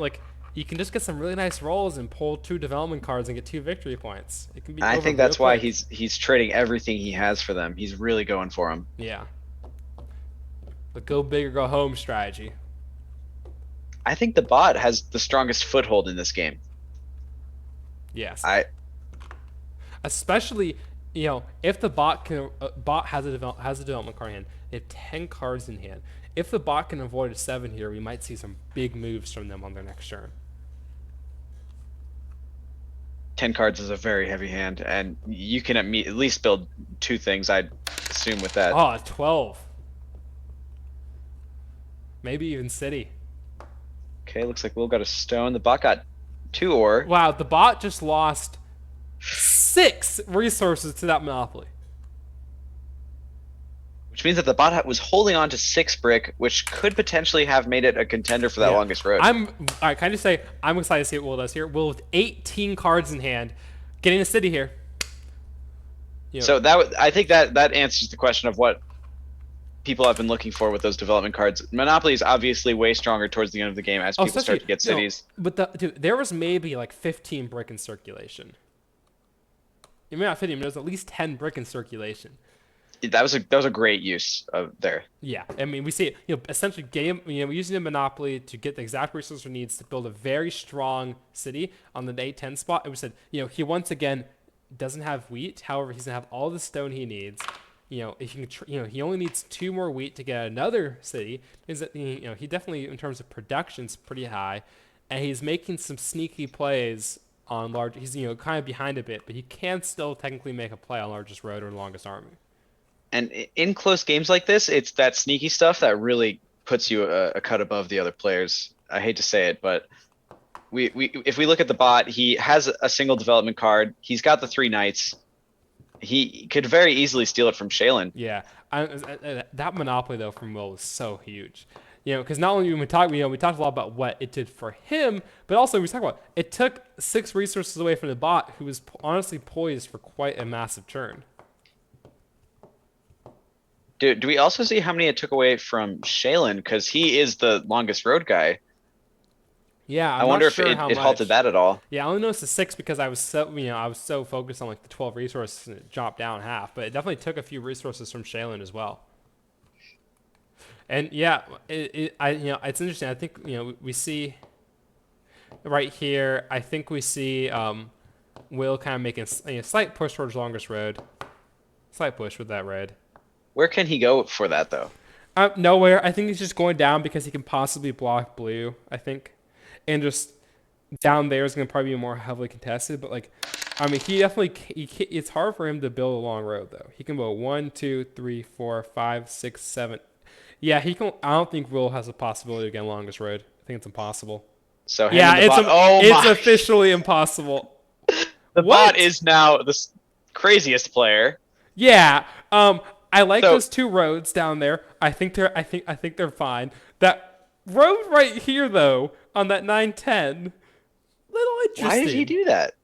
you can just get some really nice rolls and pull two development cards and get 2 victory points. It can be I over think real that's why quick. he's trading everything he has for them. He's really going for them. Yeah, the go big or go home strategy. I think the bot has the strongest foothold in this game. Yes, I especially if the bot has a development card in hand. They have 10 cards in hand. If the bot can avoid a 7 here, we might see some big moves from them on their next turn. 10 cards is a very heavy hand, and you can at least build two things, I'd assume, with that. Oh, 12. Maybe even city. Okay, looks like Will got a stone. The bot got 2 ore. Wow, the bot just lost 6 resources to that monopoly. Which means that the bot was holding on to 6 brick, which could potentially have made it a contender for that Yeah. longest road. All right, can I just say, I'm excited to see what Will does here. Will with 18 cards in hand, getting a city here. So I think that answers the question of what people have been looking for with those development cards. Monopoly is obviously way stronger towards the end of the game as people start to get cities. But dude, there was maybe 15 brick in circulation. You may not 15, but there's at least 10 brick in circulation. That was a great use of there. Yeah, I mean, we see essentially using the monopoly to get the exact resources he needs to build a very strong city on the 8-10 spot. And we said, he once again doesn't have wheat. However, he's gonna have all the stone he needs. If you can, he only needs 2 more wheat to get another city. Is that he definitely in terms of production's pretty high, and he's making some sneaky plays on large. He's kind of behind a bit, but he can still technically make a play on largest road or longest army. And in close games like this, it's that sneaky stuff that really puts you a cut above the other players. I hate to say it, but if we look at the bot, he has a single development card. He's got the 3 knights. He could very easily steal it from Shaylin. Yeah, that monopoly though from Will was so huge. Because not only we talked a lot about what it did for him, but also we talked about it took 6 resources away from the bot, who was honestly poised for quite a massive turn. Do we also see how many it took away from Shaylin? Because he is the longest road guy. Yeah, I wonder if it halted that at all. Yeah, I only noticed the 6 because I was so focused on the 12 resources and it dropped down half. But it definitely took a few resources from Shaylin as well. And yeah, it's interesting. I think we see right here. I think we see Will kind of making a slight push towards longest road. Slight push with that red. Where can he go for that though? Nowhere. I think he's just going down because he can possibly block blue. I think, and just down there is going to probably be more heavily contested. But he definitely it's hard for him to build a long road though. He can build 1, 2, 3, 4, 5, 6, 7. Yeah, he can. I don't think Will has a possibility to get longest road. I think it's impossible. So it's officially impossible. The bot is now the craziest player. Yeah. I like those 2 roads down there. I think they're fine. That road right here though, on that 9-10, little interesting. Why did he do that?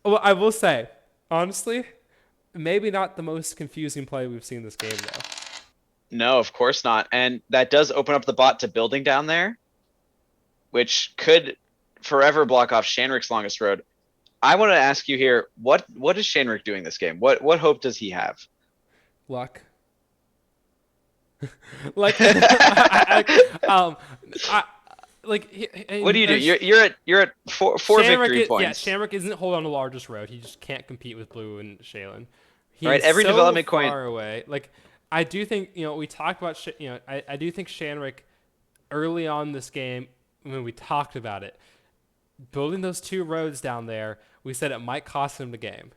Well, I will say, honestly, maybe not the most confusing play we've seen this game though. No, of course not. And that does open up the bot to building down there, which could forever block off Shanrik's longest road. I want to ask you here, what is Shanrik doing this game? What hope does he have? Luck. Like, um, I like What do you do? You're at four Shamrock. victory Yeah, points. Shamrock isn't holding on the largest road. He just can't compete with Blue and Shaylin. All right, He's every so development coin. far away. Like, I do think we talked about I do think Shamrock early on this game when we talked about it, building those two roads down there, we said it might cost him the game.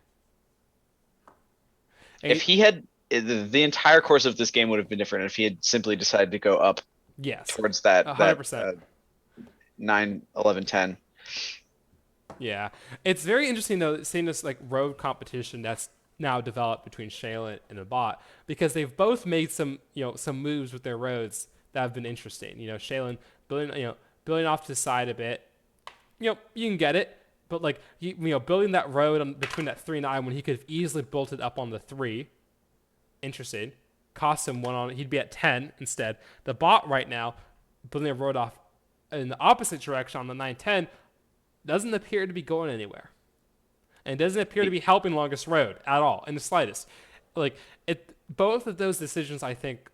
And If he had the entire course of this game would have been different if he had simply decided to go up yes, towards that 100%. 9, 11, 10. Yeah, it's very interesting though seeing this like road competition that's now developed between Shaylin and the bot because they've both made some moves with their roads that have been interesting. Shaylin building off to the side a bit. You can get it, but like building that road between that 3 and 9 when he could have easily built it up on the 3. Interesting. Cost him one on. He'd be at 10 instead. The bot right now building a road off in the opposite direction on the 9-10 doesn't appear to be going anywhere, and doesn't appear to be helping longest road at all in the slightest. Like it, both of those decisions, I think,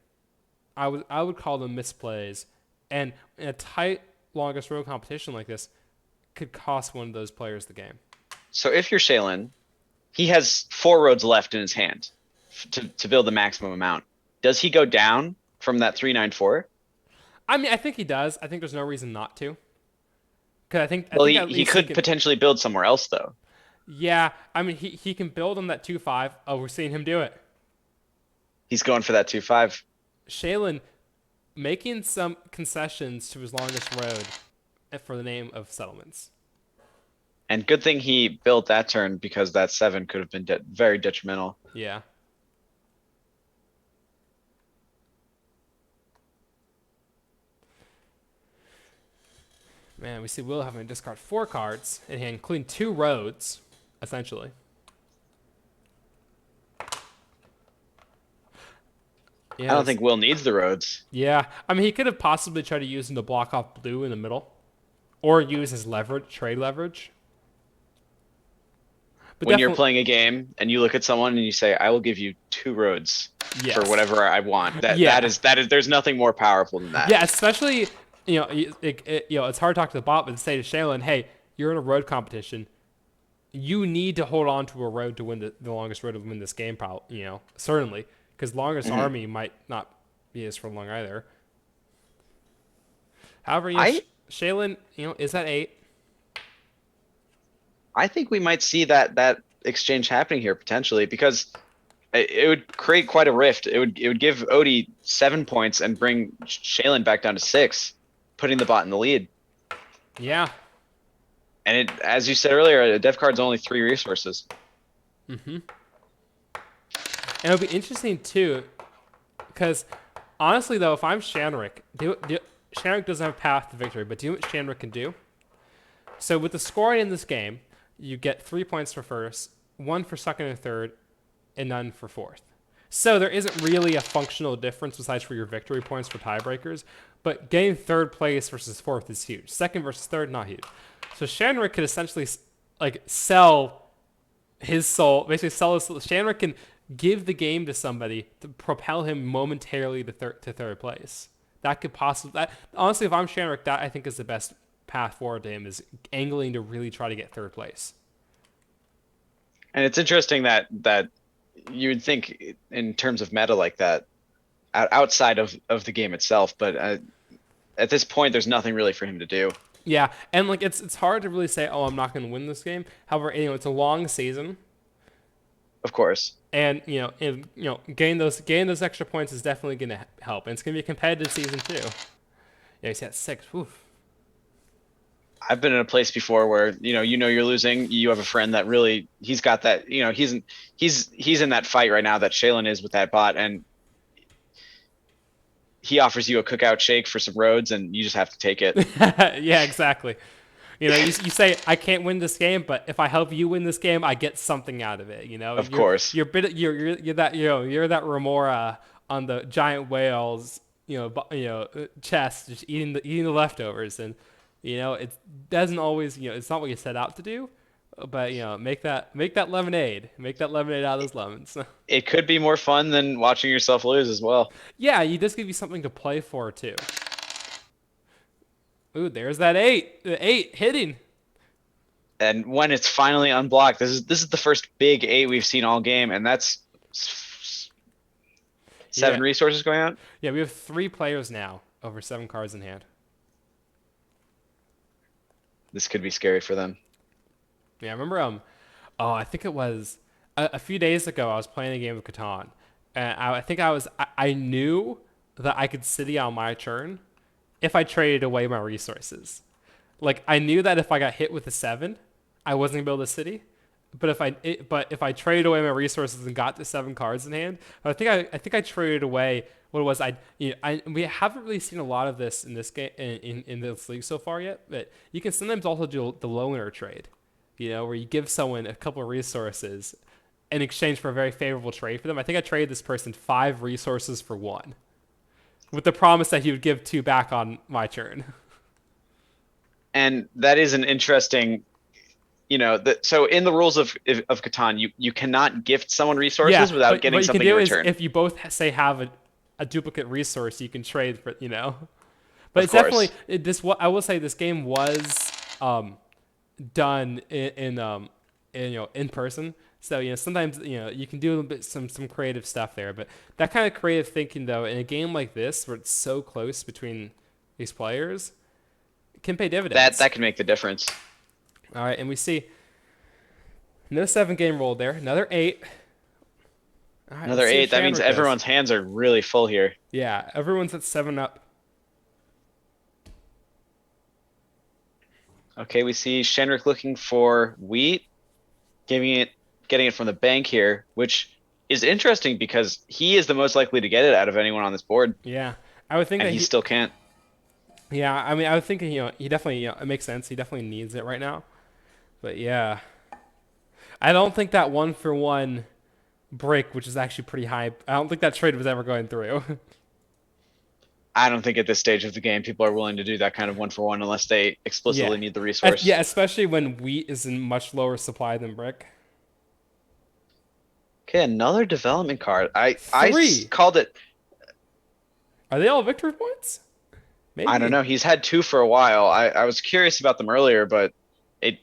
I would call them misplays, and in a tight longest road competition like this, could cost one of those players the game. So if you're Shaylin, he has 4 roads left in his hand to build the maximum amount. Does he go down from that 394? I mean, I think he does. I think there's no reason not to, because I Well, think he, at he least he could can. potentially build somewhere else though. Yeah, I mean, he can build on that 2-5. Oh, we're seeing him do it. He's going for that 2-5. Shaylin making some concessions to his longest road for the name of settlements. And good thing he built that turn because that 7 could have been very detrimental. Yeah. Man, we see Will having to discard 4 cards in hand, including 2 roads, essentially. I don't Yes. think Will needs the roads. Yeah. I mean, he could have possibly tried to use them to block off Blue in the middle, or use his leverage, trade leverage. But When you're definitely, playing a game and you look at someone and you say, "I will give you 2 roads for yes. whatever I want." That that Yeah. is that is there's nothing more powerful than that. Yeah, especially it's hard to talk to the bot, but to say to Shaylin, "Hey, you're in a road competition. You need to hold on to a road to win the longest road to win this game. Probably, certainly, because longest Mhm. army might not be as for long either. However, I Shaylin, is at 8. I think we might see that exchange happening here potentially because it would create quite a rift. It would give Odie 7 points and bring Shaylin back down to 6, putting the bot in the lead. Yeah. And as you said earlier, a dev card's only 3 resources. Mm-hmm. And it'll be interesting too, because honestly though, if I'm Shanrik, Shanrik doesn't have a path to victory, but do you know what Shanrik can do? So with the scoring in this game, you get 3 points for first, 1 for second and third, and none for fourth. So there isn't really a functional difference besides for your victory points for tiebreakers, but getting third place versus fourth is huge. Second versus third, not huge. So Shanrik could essentially like sell his soul, basically sell his soul. Shanrik can give the game to somebody to propel him momentarily to third place. That could possibly, honestly, if I'm Shanrik, that I think is the best path forward to him, is angling to really try to get third place. And it's interesting that you would think in terms of meta like that outside of the game itself, but at this point, there's nothing really for him to do. Yeah, and like it's hard to really say, oh, I'm not going to win this game. However, it's a long season, Of course. and getting those extra points is definitely going to help, and it's going to be a competitive season too. Yeah, he's at 6. Oof. I've been in a place before where you're losing. You have a friend that really he's got that. He's in that fight right now that Shaylin is with that bot, and he offers you a cookout shake for some roads, and you just have to take it. Yeah, exactly. You say I can't win this game, but if I help you win this game, I get something out of it. Of course. You're that Remora on the giant whales, chest, just eating the leftovers, and it doesn't always, it's not what you set out to do, but make that lemonade out of those lemons. It could be more fun than watching yourself lose as well. Yeah, you just give you something to play for too. Ooh, there's that eight, the eight hitting. And when it's finally unblocked, this is the first big eight we've seen all game, and that's Yeah, seven resources going out. yeah, we have three players now over 7 cards in hand. This could be scary for them. Yeah, I remember. Oh, I think it was a few days ago. I was playing a game of Catan, and I think I knew that I could city on my turn if I traded away my resources. Like I knew that if I got hit with a 7, I wasn't gonna be able to city. But if I traded away my resources and got the 7 cards in hand, I think I traded away what it was. We haven't really seen a lot of this in this game in this league so far yet. But you can sometimes also do the loner trade, where you give someone a couple of resources in exchange for a very favorable trade for them. I think I traded this person 5 resources for 1, with the promise that he would give 2 back on my turn. And that is an interesting, so in the rules of Catan, you cannot gift someone Yeah, resources without but getting what you can something in do is return. if you both say have a duplicate resource, you can trade for. But Of it's definitely course. What I will say. This game was done in person. So sometimes you can do a little bit some creative stuff there. But that kind of creative thinking though in a game like this where it's so close between these players can pay That dividends. that can make the difference. All right, and we see no 7 game rolled there. Another 8. All right, let's Another see what eight. That means Shandrick does. everyone's hands are really full here. Yeah, everyone's at 7 up. Okay, we see Shenrik looking for wheat, getting it from the bank here, which is interesting because he is the most likely to get it out of anyone on this board, Yeah, I would think and that he he. still can't. Yeah, I mean, I would think he definitely it makes sense. He definitely needs it right now. But yeah, I don't think that 1-for-1 break, which is actually pretty high. I don't think that trade was ever going through. I don't think at this stage of the game people are willing to do that kind of one for one unless they Yeah, explicitly need the resource. Yeah, especially when wheat is in much lower supply than brick. Okay, another development card. Three. Called it. Are they all victory points? I don't Maybe. know. He's had two for a while. I was curious about them earlier, but it.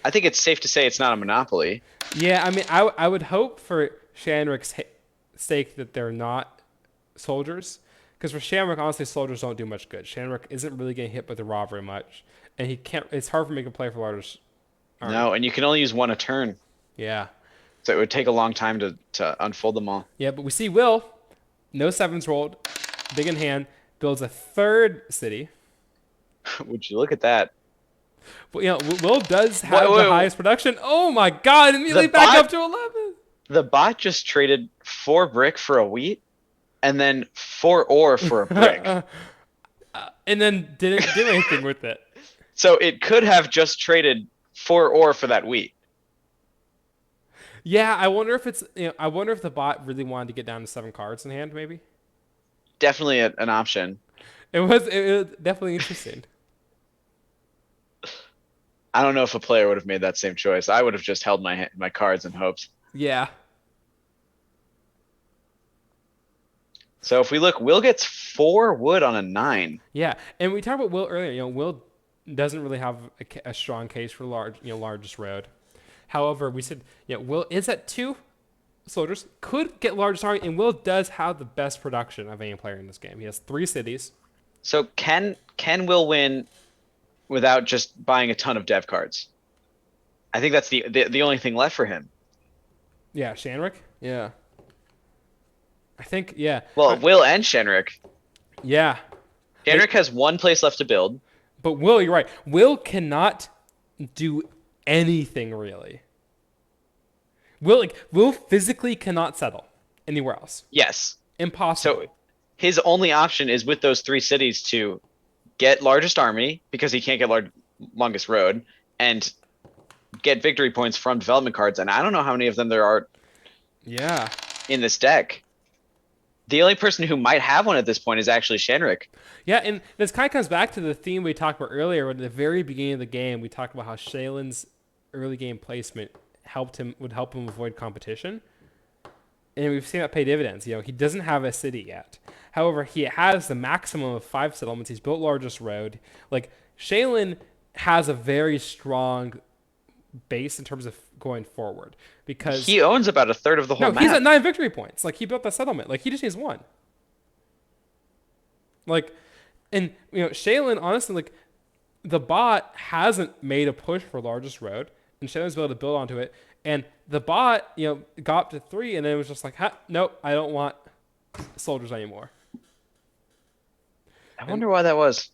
I think it's safe to say it's not a monopoly. Yeah, I mean, I would hope for Shanrick's sake that they're not soldiers. Because for Shamrock, honestly, soldiers don't do much good. Shamrock isn't really getting hit with the raw very much, and he can't. It's hard for him to play for large army. No, and you can only use one a turn, Yeah, so it would take a long time to unfold them all. yeah. But we see Will, no 7s rolled, big in hand, builds a 3rd city. Would you look at that? But Will does Wait, have the wait, highest production. Oh my God! the Immediately back bot up to 11. the bot just traded 4 brick for a wheat, and then 4 ore for a brick. And then didn't do anything with it. So it could have just traded 4 ore for that wheat. Yeah, I wonder if I wonder if the bot really wanted to get down to 7 cards in hand. Maybe Definitely an option. it was definitely interesting. I don't know if a player would have made that same choice. I would have just held my cards and hoped. Yeah, So if we look, Will gets 4 wood on a 9. yeah. And we talked about Will earlier. Will doesn't really have a strong case for largest road. However, we said Will is at 2 soldiers, could get largest army, and Will does have the best production of any player in this game. He has 3 cities. So can Will win without just buying a ton of dev cards? I think that's the only thing left for him. Yeah, Shanrick. Yeah, I think yeah. Well, Will and Shenrik. Yeah. Shenrik has 1 place left to build. But Will, you're right. Will cannot do anything really. Will physically cannot settle anywhere else. Yes. Impossible. So his only option is with those 3 cities to get largest army because he can't get longest road and get victory points from development cards. And I don't know how many of them there are Yeah. in this deck. The only person who might have one at this point is actually Shanrik. Yeah, and this kind of comes back to the theme we talked about earlier. When at the very beginning of the game, we talked about how Shalen's early game placement would help him avoid competition, and we've seen that pay dividends. He doesn't have a city yet. However, he has the maximum of 5 settlements. He's built largest road. Like Shalen has a very strong base in terms of going forward because He owns about a third of the whole no, he's at map. 9 victory points. Like he built that settlement. Like he just needs one. Like, and Shalen honestly, like the bot hasn't made a push for largest road, and Shalen's been able to build onto it. And the bot, got up to 3, and then it was just like, nope, I don't want soldiers anymore. I And wonder why that was.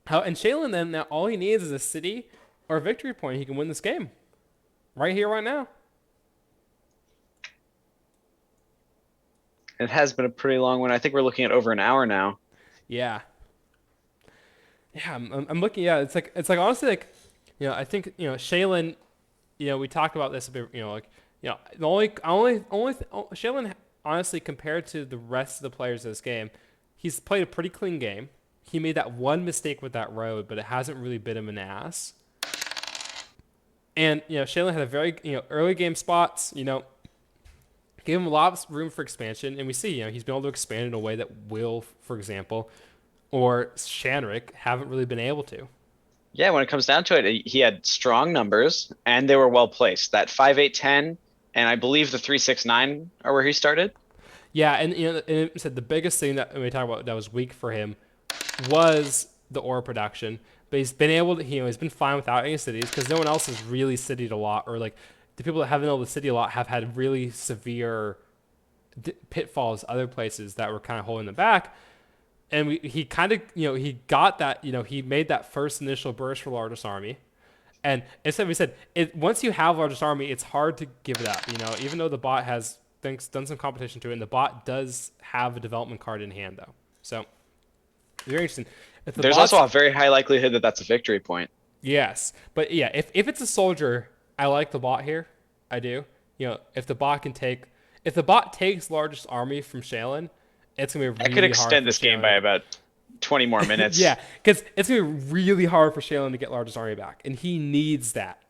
Shalen then now all he needs is a city or a victory point. He can win this game right here, right now. It has been a pretty long one. I think we're looking at over an hour now. Yeah, yeah. I'm looking. Yeah, it's like honestly like, I think Shalen. We talked about this a bit. The Shalen honestly compared to the rest of the players of this game, he's played a pretty clean game. He made that one mistake with that road, but it hasn't really bit him an ass. And Shalen had a very early game spots. Gave him a lot of room for expansion, and we see he's been able to expand in a way that Will, for example, or Shanrik haven't really been able to. Yeah, when it comes down to it, he had strong numbers and they were well placed. That 5-8-10 and I believe the 3-6-9 are where he started. Yeah, and and it said the biggest thing that we talk about that was weak for him was the ore production. But he's been able to, he's been fine without any cities because no one else has really citied a lot, or like the people that haven't been able to city a lot have had really severe pitfalls other places that were kind of holding them back. And he kind of, he got that, he made that first initial burst for largest army. And instead, we said, once you have largest army, it's hard to give it up. Even though the bot has done some competition to it, and the bot does have a development card in hand, though. So, very interesting. If the There's bot's, also a very high likelihood that that's a victory point. yes. But yeah, if it's a soldier, I like the bot here. I do. If the bot takes largest army from Shalen, it's going to be That could really hard extend for this game by Shalen. about 20 more minutes. Yeah, because it's gonna be really hard for Shalen to get largest army back, and he needs that.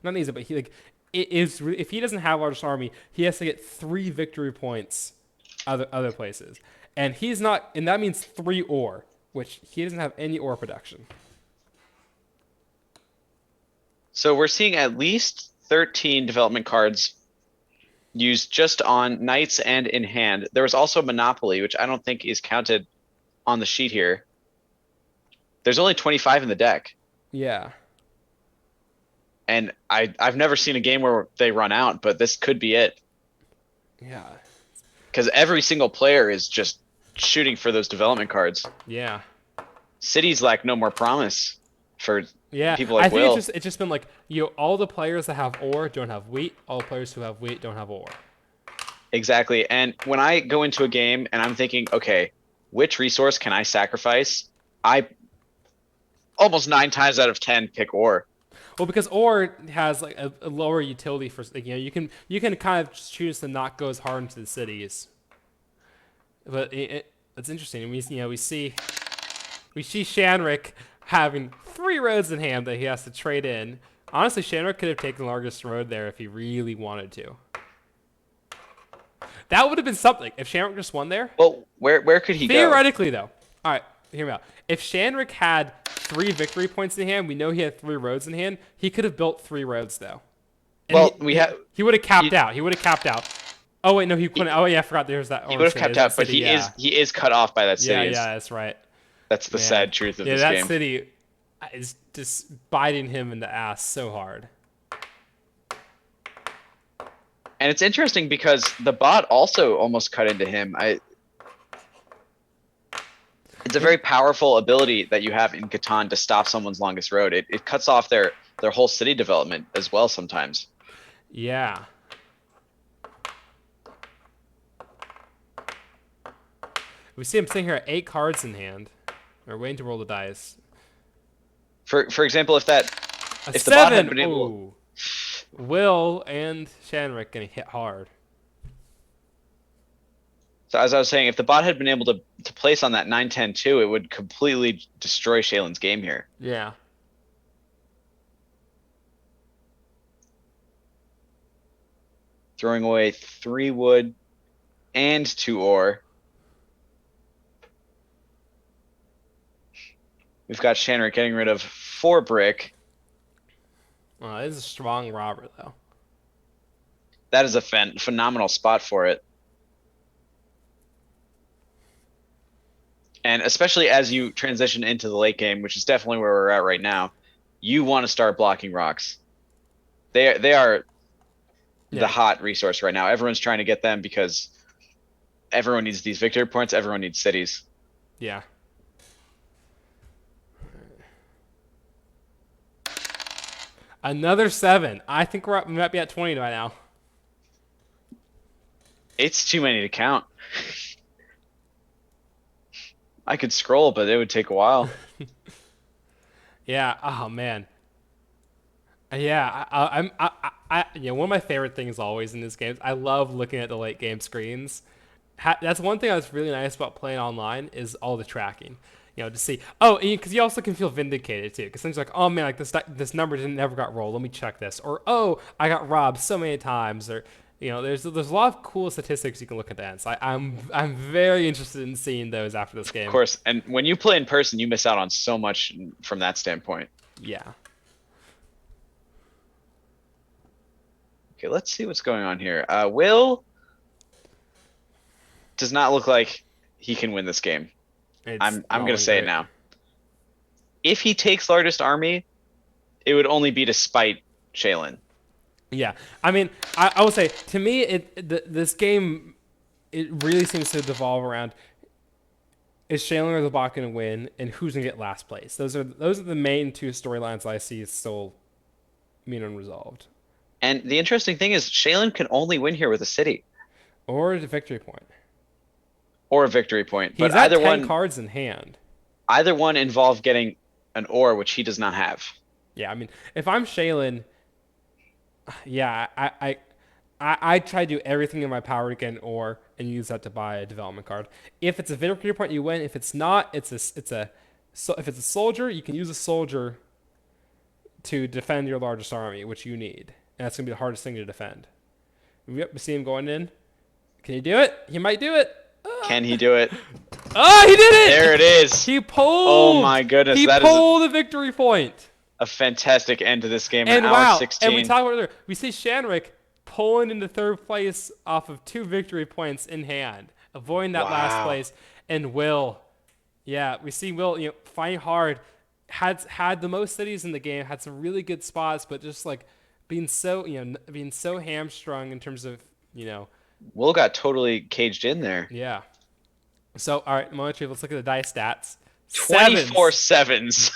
Not needs it, but he like it is. If he doesn't have largest army, he has to get 3 victory points other places, and he's not, and that means 3 ore, which he doesn't have any ore production. So we're seeing at least 13 development cards used just on knights and in hand. There was also Monopoly, which I don't think is counted on the sheet here. There's only 25 in the deck. Yeah, And I've never seen a game where they run out, but this could be it. yeah, Because every single player is just shooting for those development cards. yeah, Cities lack no more promise for yeah. people I like think Will. it's just been like all the players that have ore don't have wheat. All the players who have wheat don't have ore. Exactly. And when I go into a game and I'm thinking, okay, which resource can I sacrifice? I almost 9 times out of 10 pick ore. Well, because ore has like a lower utility for like, you can kind of choose to not go as hard into the cities, but it's interesting. And we see Shanrik having 3 roads in hand that he has to trade in. Honestly, Shanrik could have taken the largest road there if he really wanted to. That would have been something if Shanrik just won there. Well, where could he go? Theoretically, though. All right, hear me out. If Shanrik had 3 victory points in hand, we know he had 3 roads in hand. He could have built 3 roads, though. And Well, we have he would have capped out. He would have capped out. Oh wait, no, he couldn't. Oh yeah, I forgot. There's that. he would have city. kept There's out, that but city, yeah. he is cut off by that Yeah, city. yeah, that's right. That's the Yeah, sad truth of yeah, this that game. city is just biting him in the ass so hard. And it's interesting because the bot also almost cut into him. It's a very powerful ability that you have in Catan to stop someone's longest road. It cuts off their whole city development as well sometimes. Yeah. We see him sitting here at 8 cards in hand. We're waiting to roll the dice. For example, if the bot 7. had been able, Ooh. Will and Shanrik getting hit hard. So as I was saying, if the bot had been able to place on that 9-10-2, it would completely destroy Shalen's game here. Yeah. Throwing away 3 wood and 2 ore. We've got Shanrick getting rid of 4 brick. This is a strong robber though. That is a phenomenal spot for it. And especially as you transition into the late game, which is definitely where we're at right now, you want to start blocking rocks. They are the Yeah. hot resource right now. Everyone's trying to get them because everyone needs these victory points. Everyone needs cities. Yeah. Another 7. I think we might be at 20 by now. It's too many to count. I could scroll, but it would take a while. Yeah. Oh man. Yeah. One of my favorite things always in this game. I love looking at the late game screens. That's one thing that's really nice about playing online is all the tracking. To see. Oh, because you also can feel vindicated too. Because things like, oh man, like this number didn't never got rolled. Let me check this. Or oh, I got robbed so many times. Or there's a lot of cool statistics you can look at that. So I'm very interested in seeing those after this Of game. course, and when you play in person, you miss out on so much from that standpoint. Yeah. Okay, let's see what's going on here. Will does not look like he can win this game. It's I'm all gonna in say it great. now. If he takes largest army, it would only be to spite Shaylen. Yeah, I mean, I will say to me, this game it really seems to devolve around is Shailen or the bot going to win, and who's going to get last place. Those are the main two storylines I see still being unresolved, And the interesting thing is Shaylen can only win here with a city or the victory point. or a victory point, but He's at 10 cards in hand. either one involve getting an ore, which he does not have. Yeah, I mean, if I'm Shailen, yeah, I try to do everything in my power to get an ore and use that to buy a development card. If it's a victory point, you win. If it's not, so if it's a soldier, you can use a soldier to defend your largest army, which you need, and that's gonna be the hardest thing to defend. Yep, we see him going in. Can he do it? He might do it. Can he do it? Oh, he did There it! it is. He pulled. Oh my goodness, He that is pulled a victory point. a fantastic end to this game. An And hour wow, 16. and we talked about it earlier. We see Shanrick pulling into third place off of 2 victory points in hand, avoiding that last Wow. place. And Will, yeah, we see Will, fighting hard, had the most cities in the game, had some really good spots, but just like being so hamstrung in terms of, Will got totally caged in there. yeah. So all right, momentarily, let's look at the dice stats. 24 Sevens. sevens.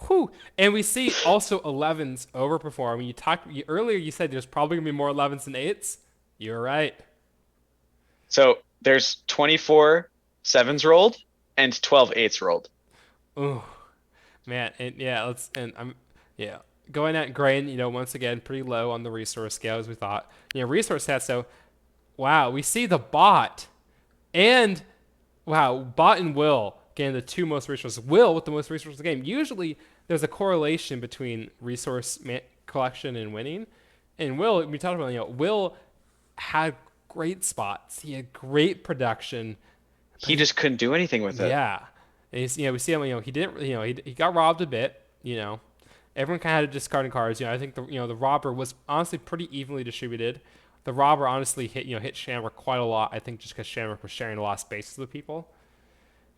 Whew. And we see also 11s overperform. Earlier, you said there's probably gonna be more 11s than 8s. You're right. So there's 24 sevens rolled and 12 eights rolled. Ooh, man, and yeah, yeah going at grain. Once again, pretty low on the resource scale as we thought. Resource stats. So, wow, we see the bot, and wow, bot and Will getting the 2 most resources. Will with the most resources in the game. Usually, there's a correlation between collection and winning. And Will, we talked about, Will had great spots. He had great production. He just couldn't do anything with it. Yeah. And we see him, he didn't, he got robbed a bit, Everyone kind of had discarding cards. I think the robber was honestly pretty evenly distributed. The robber honestly hit Shamrock quite a lot, I think just because Shamrock was sharing a lot of spaces with people.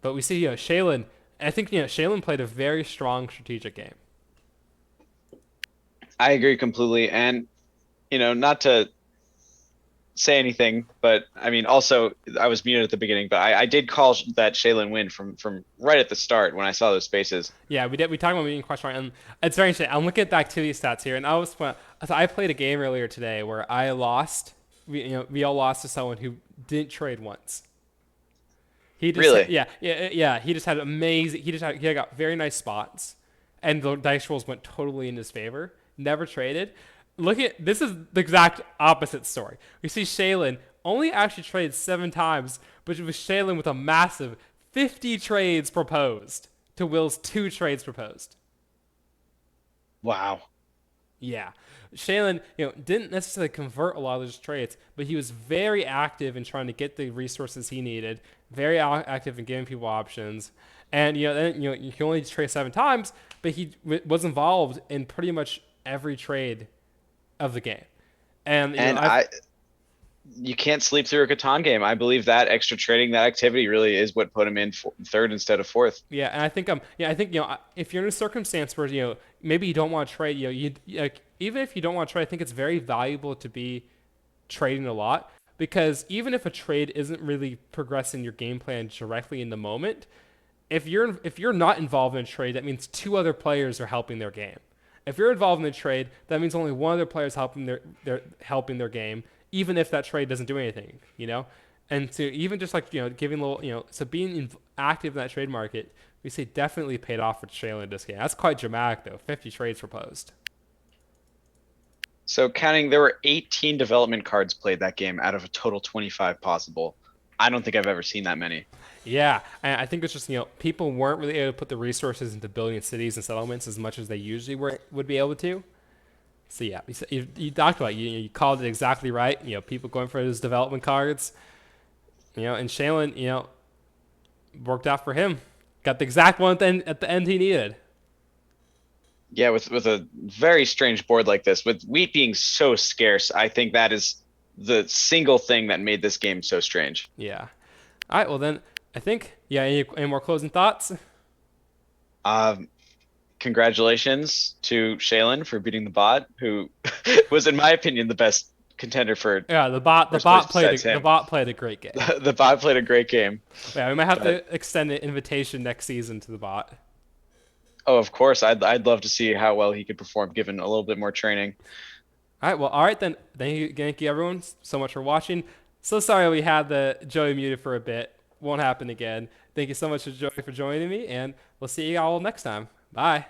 But we see, Shaylin, I think, Shaylin played a very strong strategic game. I agree completely. And, not to say anything, but I mean, also, I was muted at the beginning, but I did call that Shaylin win from right at the start when I saw those spaces. Yeah, we did. We talked about being question mark, and it's very interesting. I'm looking at the activity stats here, and I played a game earlier today where I lost. We all lost to someone who didn't trade once. He just Really? yeah. He just had amazing. He got very nice spots, and the dice rolls went totally in his favor. Never traded. This is the exact opposite story. We see Shaylin only actually traded 7 times, but it was Shaylin with a massive 50 trades proposed to Will's 2 trades proposed. Wow. Yeah. Shaylin, didn't necessarily convert a lot of those trades, but he was very active in trying to get the resources he needed, very active in giving people options. And then you can only trade 7 times, but he was involved in pretty much every trade of the game. And And I've you can't sleep through a Catan game. I believe that extra trading, that activity really is what put him in third instead of fourth. Yeah, and I think if you're in a circumstance where maybe you don't want to trade, like, even if you don't want to trade, I think it's very valuable to be trading a lot, because even if a trade isn't really progressing your game plan directly in the moment, if you're not involved in a trade, that means 2 other players are helping their game. If you're involved in a trade, that means only one other player is helping their helping their game, even if that trade doesn't do anything. And to even just like giving a little so being active in that trade market, we say definitely paid off for Shaylin this game. That's quite dramatic though. 50 trades proposed. So counting, there were 18 development cards played that game out of a total 25 possible. I don't think I've ever seen that many. Yeah, and I think it's just people weren't really able to put the resources into building cities and settlements as much as they usually would be able to. So yeah, you talked about you called it exactly right. People going for those development cards. And Shaylin, worked out for him. Got the exact one at the end he needed. Yeah, with a very strange board like this, with wheat being so scarce, I think that is the single thing that made this game so strange. Yeah. All right. Well then, I think Any more closing thoughts? Um, Congratulations to Shaylin for beating the bot, who was, in my opinion, the best contender for Yeah. The first place bot played besides the him. bot played a great game. The bot played a great game, Yeah, we might have but to extend an invitation next season to the bot. oh, of course, I'd love to see how well he could perform given a little bit more training. All right. Well, all right then. Thank you everyone so much for watching. So sorry we had the Joey muted for a bit. Won't happen again. Thank you so much, Joey, for joining me, and we'll see you all next time. Bye.